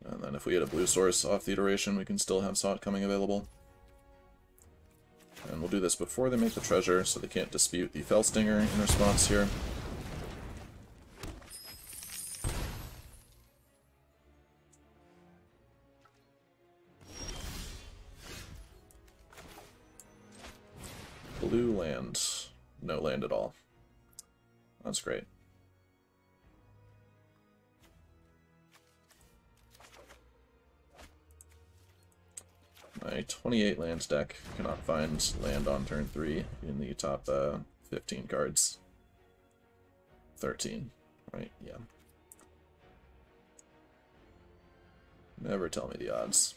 And then if we get a blue source off the Iteration, we can still have Saw It Coming available. And we'll do this before they make the treasure, so they can't dispute the Fell Stinger in response here. Blue land. No land at all. That's great. My 28 lands deck cannot find land on turn 3 in the top 15 cards. 13, right? Yeah. Never tell me the odds.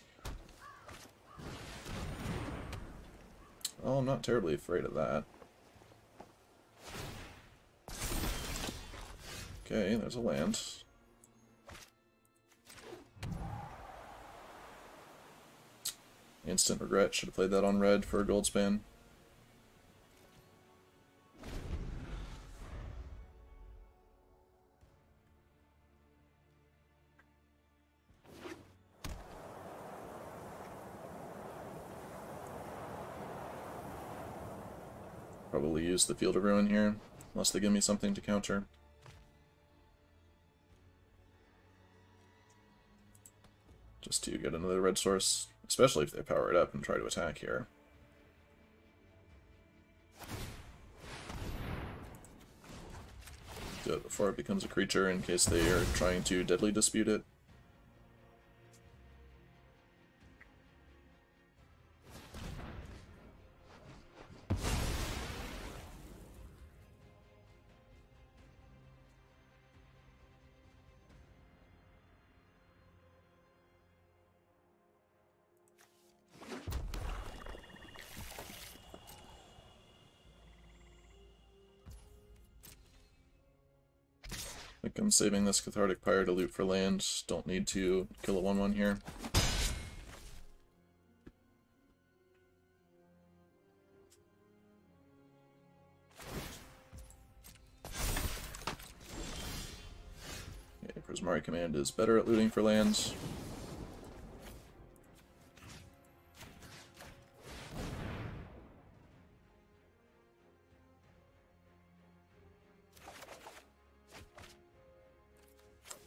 Oh, I'm not terribly afraid of that. Okay, there's a land. Instant regret, should have played that on red for a gold span. Probably use the Field of Ruin here, unless they give me something to counter. Just to get another red source, especially if they power it up and try to attack here. Do it before it becomes a creature in case they are trying to deadly dispute it. I think I'm saving this Cathartic Pyre to loot for land. Don't need to kill a 1/1 here. Okay, Prismari Command is better at looting for lands.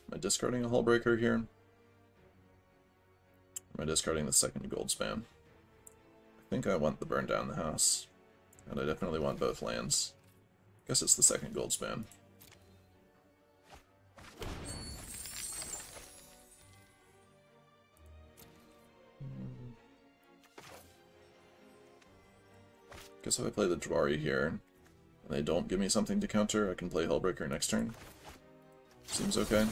Am I discarding a Hullbreaker here? Or am I discarding the second gold spam? I think I want the burn down the house. And I definitely want both lands. I guess it's the second gold spam. Guess if I play the Jwari here, and they don't give me something to counter, I can play Hullbreaker next turn. Seems okay.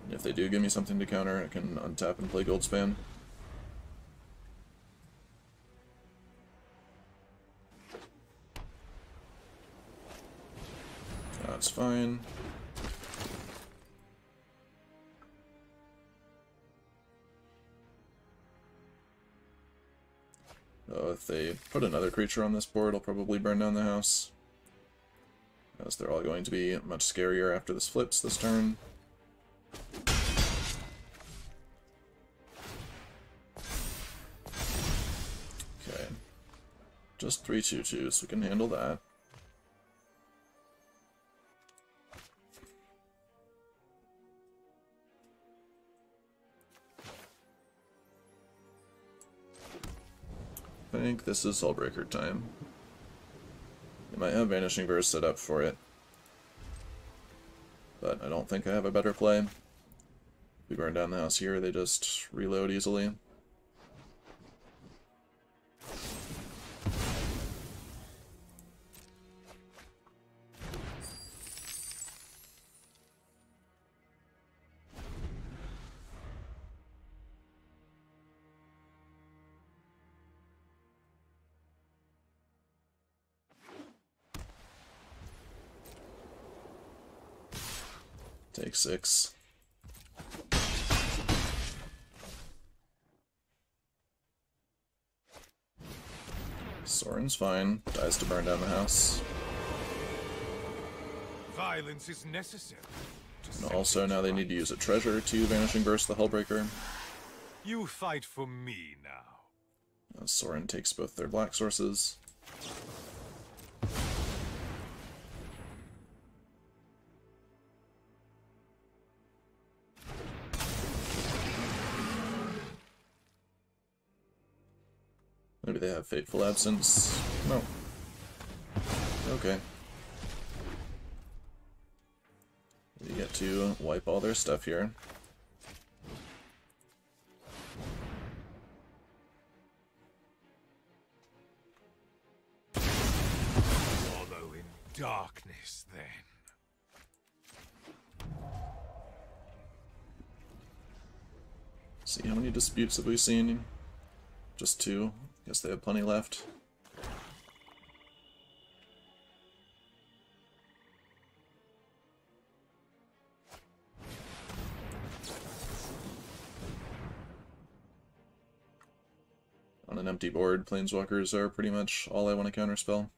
If they do give me something to counter, I can untap and play gold spam. That's fine. Oh, if they put another creature on this board, I'll probably burn down the house. As they're all going to be much scarier after this flips this turn. Okay. Just 3/2/2, so we can handle that. I think this is Hullbreaker time. I might have Vanishing Verse set up for it, but I don't think I have a better play. If we burn down the house here, they just reload easily. Take 6. Soren's fine. Dies to burn down the house. Violence is necessary. And also now they need to use a treasure to Vanishing Burst the Hullbreaker. You fight for me now. Soren takes both their black sources. Maybe they have Fateful Absence. No. Okay. We get to wipe all their stuff here. Wallow in darkness, then. See, how many disputes have we seen? Just 2. Guess they have plenty left. On an empty board, Planeswalkers are pretty much all I want to counterspell.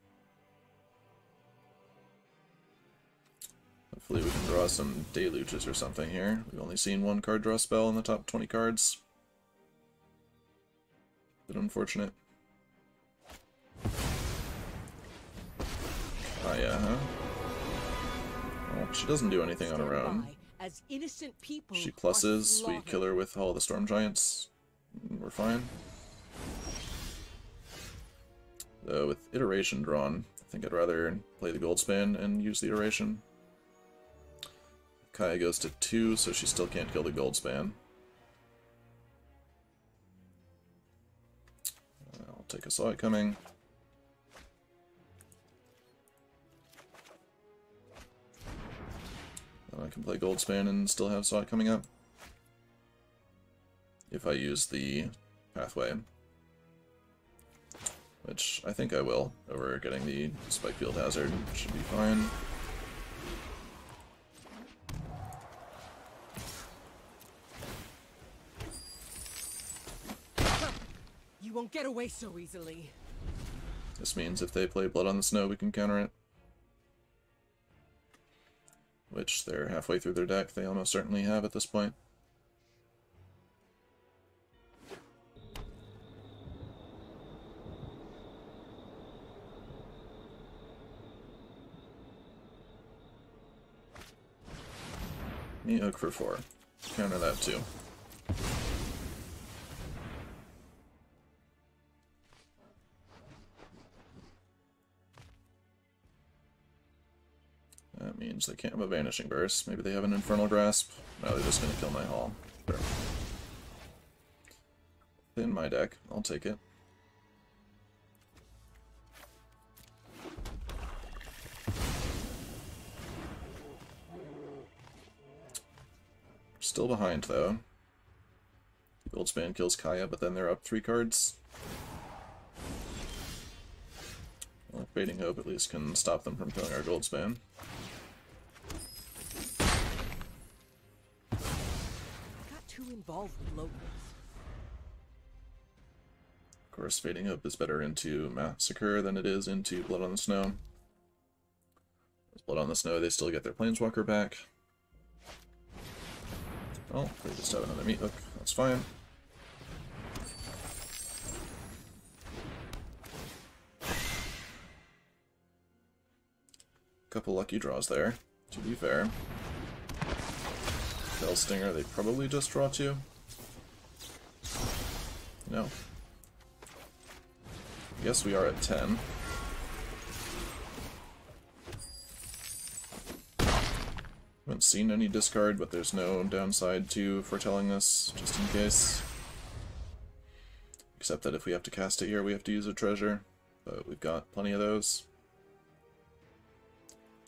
Hopefully we can draw some Deluges or something here. We've only seen one card draw spell in the top 20 cards. Bit unfortunate. huh? Well, she doesn't do anything on her own. As innocent people She pluses, we kill her with all the Storm Giants. We're fine. Though with Iteration drawn, I think I'd rather play the Goldspan and use the Iteration. Kaya goes to 2, so she still can't kill the Goldspan. I'll take a Saw It Coming. Then I can play Goldspan and still have Saw It coming up. If I use the Pathway. Which I think I will, over getting the Spike Field Hazard. Should be fine. You won't get away so easily. This means if they play Blood on the Snow, we can counter it. Which they're halfway through their deck, they almost certainly have at this point. Me hook for 4. Counter that too. That means they can't have a Vanishing Burst. Maybe they have an Infernal Grasp. No, they're just going to kill my Hall. Sure. In my deck, I'll take it. Still behind, though. Goldspan kills Kaya, but then they're up 3 cards. Well, Fading Hope at least can stop them from killing our Goldspan. Got too involved with locals. Of course, Fading Hope is better into Massacre than it is into Blood on the Snow. With Blood on the Snow, they still get their Planeswalker back. Oh, they just have another Meat Hook. That's fine. Couple lucky draws there, to be fair. Stinger, they probably just draw 2. No. I guess we are at 10. Haven't seen any discard, but there's no downside to foretelling this, just in case. Except that if we have to cast it here, we have to use a treasure, but we've got plenty of those.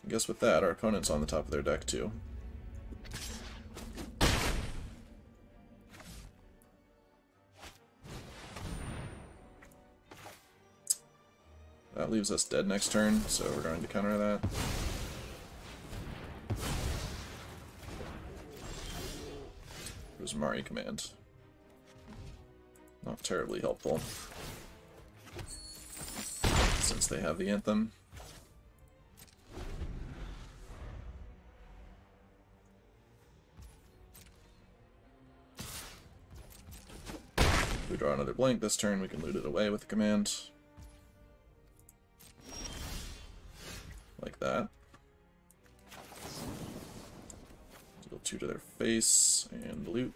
I guess with that, our opponent's on the top of their deck too. That leaves us dead next turn, so we're going to counter that. Mari command. Not terribly helpful, since they have the Anthem. If we draw another blank this turn, we can loot it away with the command. Like that. Deal 2 to their face, and loot.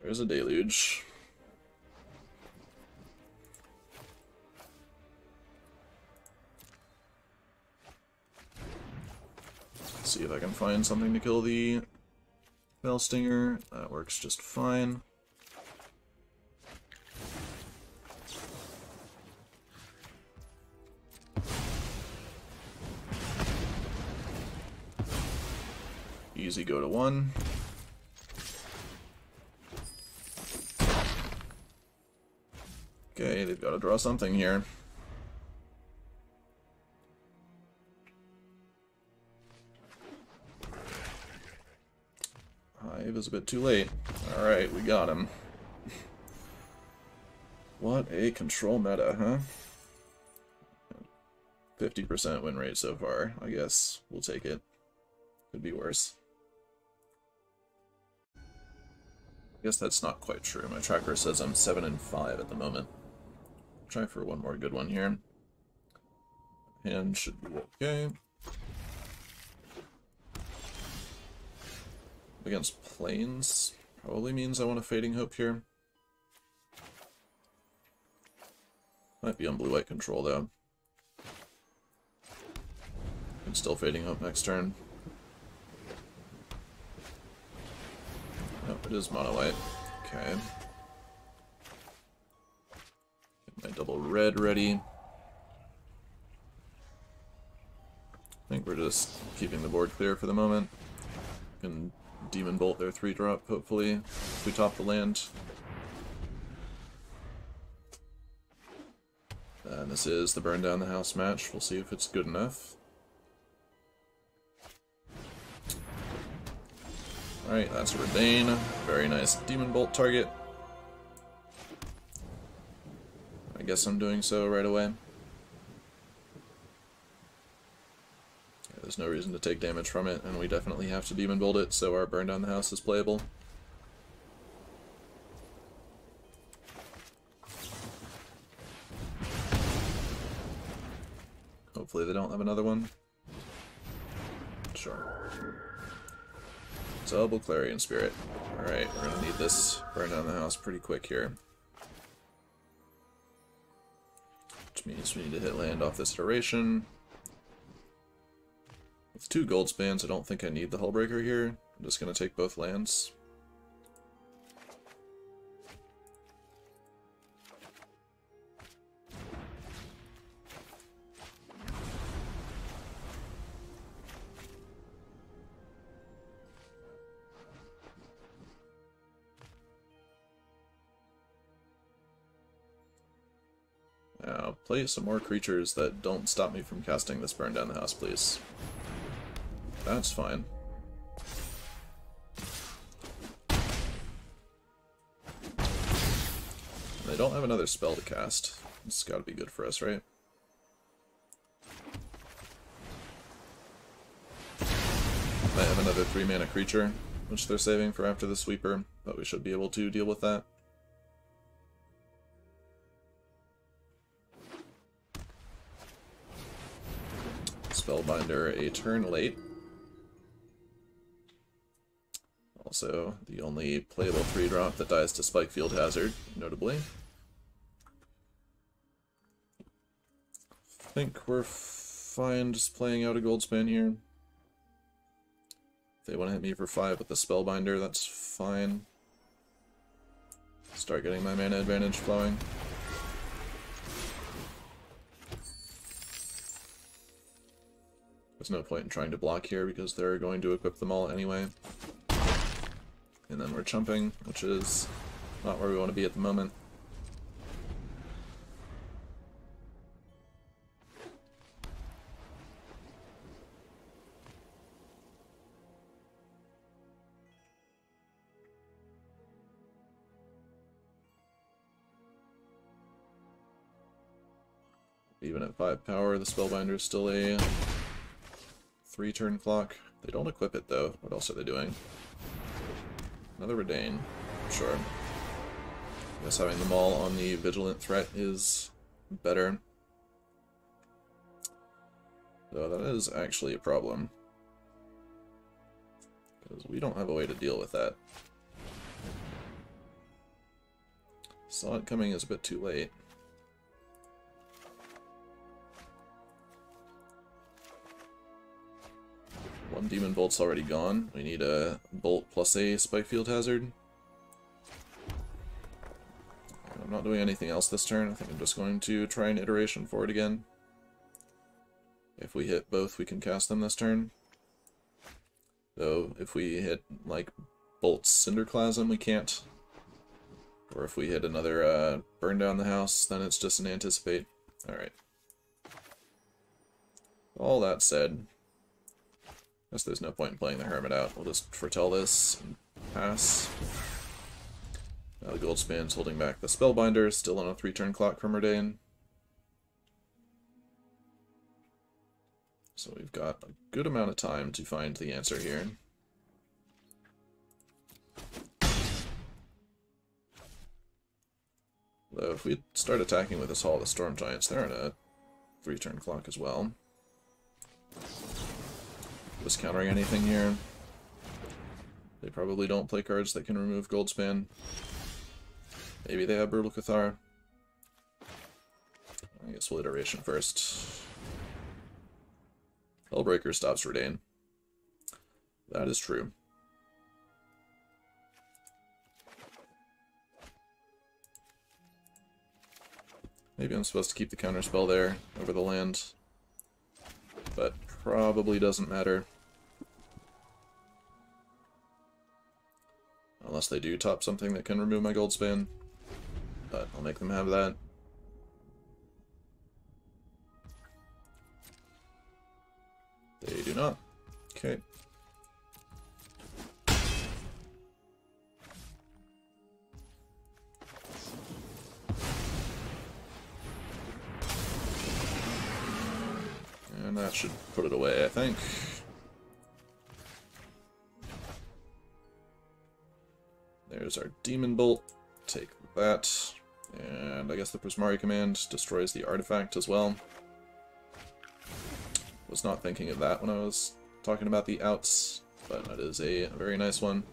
There's a Deluge. Let's see if I can find something to kill the Stinger. That works just fine. Easy go to 1. Okay, they've got to draw something here. Hive is a bit too late. Alright, we got him. What a control meta, huh? 50% win rate so far. I guess we'll take it. Could be worse. I guess that's not quite true. My tracker says I'm 7-5 at the moment. try for one more good one here. Hand should be okay. Against planes probably means I want a Fading Hope here. Might be on blue-white control though. And still Fading Hope next turn. Nope, it is mono-white. Okay. Get my double red ready. I think we're just keeping the board clear for the moment. Can Demon Bolt their 3-drop, hopefully, if we top the land. And this is the burn down the house match. We'll see if it's good enough. Alright, that's a Redain. Very nice Demon Bolt target. I guess I'm doing so right away. There's no reason to take damage from it, and we definitely have to Demon Bolt it, so our burn down the house is playable. Hopefully they don't have another one. Sure. Double Clarion Spirit. Alright, we're gonna need this burn down the house pretty quick here. Which means we need to hit land off this iteration. With 2 gold spans, I don't think I need the Hullbreaker here. I'm just going to take both lands. Now, play some more creatures that don't stop me from casting this burn down the house, please. That's fine. They don't have another spell to cast. It's gotta be good for us, right? Might have another 3-mana creature, which they're saving for after the sweeper, but we should be able to deal with that. Spellbinder a turn late. Also, the only playable 3-drop that dies to Spikefield Hazard, notably. I think we're fine just playing out a Goldspan here. If they want to hit me for 5 with the Spellbinder, that's fine. Start getting my mana advantage flowing. There's no point in trying to block here because they're going to equip them all anyway. And then we're chumping, which is not where we want to be at the moment. Even at 5 power, the Spellbinder is still a 3-turn clock. They don't equip it though. What else are they doing? Another Redain. Sure. I guess having them all on the Vigilant threat is better. Though that is actually a problem. Because we don't have a way to deal with that. Saw it coming is a bit too late. One Demon Bolt's already gone. We need a Bolt plus a Spikefield Hazard. I'm not doing anything else this turn. I think I'm just going to try an iteration for it again. If we hit both, we can cast them this turn. Though, if we hit, like, Bolt's Cinderclasm, we can't. Or if we hit another Burn Down the House, then it's just an Anticipate. Alright. All that said, I guess there's no point in playing the Hermit out. We'll just foretell this and pass. Now the Goldspan's holding back the Spellbinder, still on a 3-turn clock from Redain. So we've got a good amount of time to find the answer here. Though if we start attacking with this Hall of the Storm Giants, they're on a 3-turn clock as well. Just countering anything here. They probably don't play cards that can remove Goldspan. Maybe they have Brutal Cathar. I guess we'll iteration first. Hellbreaker stops Redain. That is true. Maybe I'm supposed to keep the counterspell there over the land, but probably doesn't matter. Unless they do top something that can remove my Goldspan, but I'll make them have that. They do not. Okay. And that should put it away, I think. There's our Demon Bolt. Take that. And I guess the Prismari command destroys the artifact as well. Was not thinking of that when I was talking about the outs, but that is a very nice one.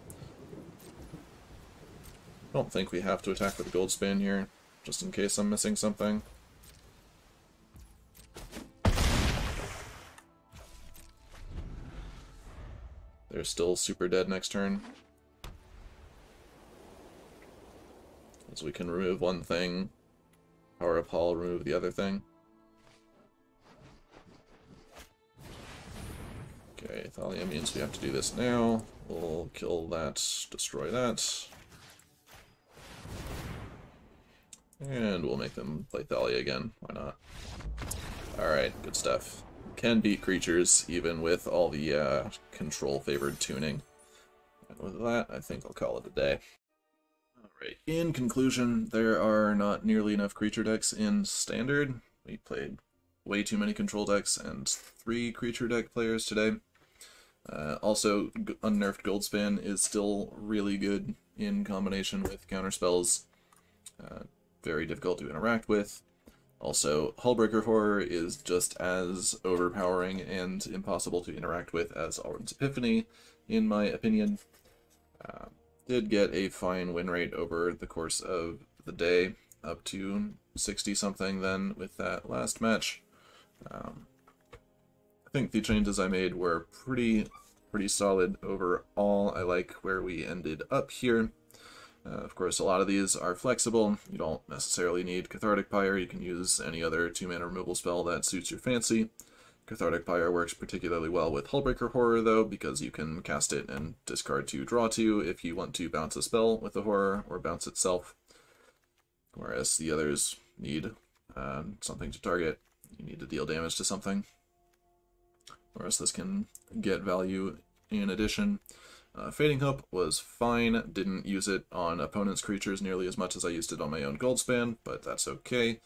I don't think we have to attack with a Goldspan here, just in case I'm missing something. They're still super dead next turn. So we can remove one thing, power up Hall, remove the other thing. Okay, Thalia means we have to do this now. We'll kill that, destroy that. And we'll make them play Thalia again, why not? Alright, good stuff. Can beat creatures, even with all the control-favored tuning. And with that, I think I'll call it a day. Alright, in conclusion, there are not nearly enough creature decks in Standard. We played way too many control decks and 3 creature deck players today. Also, Unnerfed Goldspan is still really good in combination with counterspells. Very difficult to interact with. Also, Hullbreaker Horror is just as overpowering and impossible to interact with as Alrund's Epiphany, in my opinion. Did get a fine win rate over the course of the day, up to 60-something then with that last match. I think the changes I made were pretty solid overall. I like where we ended up here. Of course, a lot of these are flexible. You don't necessarily need Cathartic Pyre. You can use any other 2-mana removal spell that suits your fancy. Cathartic Pyre works particularly well with Hullbreaker Horror, though, because you can cast it and discard 2, draw 2 if you want to bounce a spell with the Horror, or bounce itself. Whereas the others need something to target. You need to deal damage to something. Whereas this can get value in addition. Fading Hope was fine. Didn't use it on opponent's creatures nearly as much as I used it on my own Goldspan, but that's okay.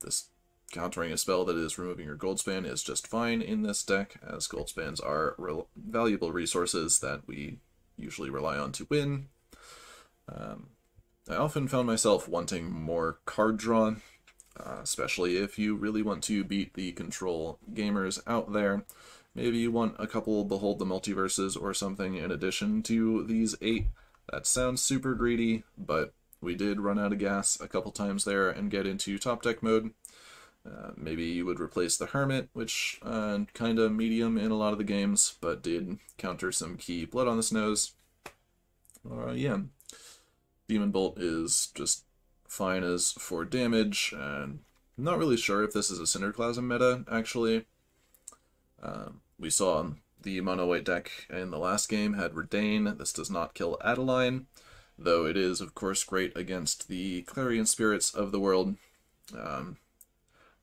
This countering a spell that is removing your Goldspan is just fine in this deck, as Goldspans are valuable resources that we usually rely on to win. I often found myself wanting more card draw, especially if you really want to beat the control gamers out there. Maybe you want a couple Behold the Multiverses or something in addition to these 8. That sounds super greedy, but we did run out of gas a couple times there and get into top deck mode. Maybe you would replace the Hermit, which kinda medium in a lot of the games, but did counter some key Blood on the Snows. Yeah. Demon Bolt is just fine as for damage, and I'm not really sure if this is a Cinderclasm meta, actually. We saw the mono-white deck in the last game had Redain. This does not kill Adeline, though it is, of course, great against the Clarion Spirits of the world.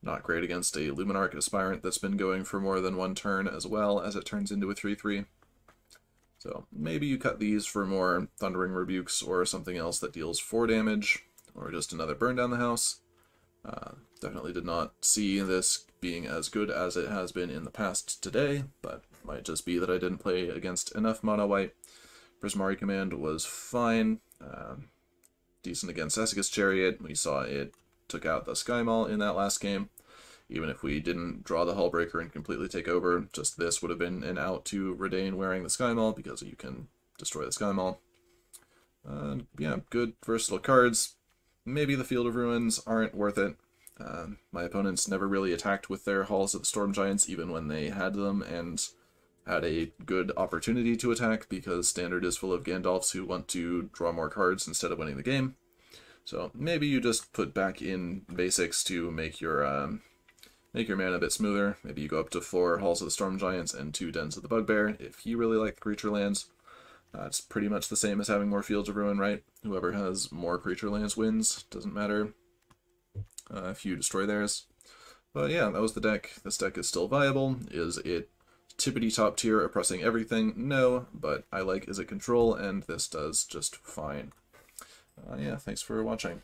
Not great against a Luminarch Aspirant that's been going for more than 1 turn, as well as it turns into a 3/3. So maybe you cut these for more Thundering Rebukes or something else that deals 4 damage, or just another Burn Down the House. Definitely did not see this being as good as it has been in the past today, but it might just be that I didn't play against enough mono-white. Prismari Command was fine. decent against Essica's Chariot. We saw it took out the Sky Mall in that last game. Even if we didn't draw the Hullbreaker and completely take over, just this would have been an out to Redain wearing the Sky Mall, because you can destroy the Sky Mall. Yeah, good versatile cards. Maybe the Field of Ruins aren't worth it. My opponents never really attacked with their Halls of the Storm Giants, even when they had them, and had a good opportunity to attack, because Standard is full of Gandalfs who want to draw more cards instead of winning the game. So maybe you just put back in basics to make your mana a bit smoother. Maybe you go up to 4 Halls of the Storm Giants and 2 Dens of the Bugbear, if you really like the creature lands. It's pretty much the same as having more Fields of Ruin, right? Whoever has more creature lands wins, doesn't matter if you destroy theirs. But yeah, that was the deck. This deck is still viable. Is it tippity top tier, oppressing everything? No, but I like Izzet Control, and this does just fine. Yeah, thanks for watching.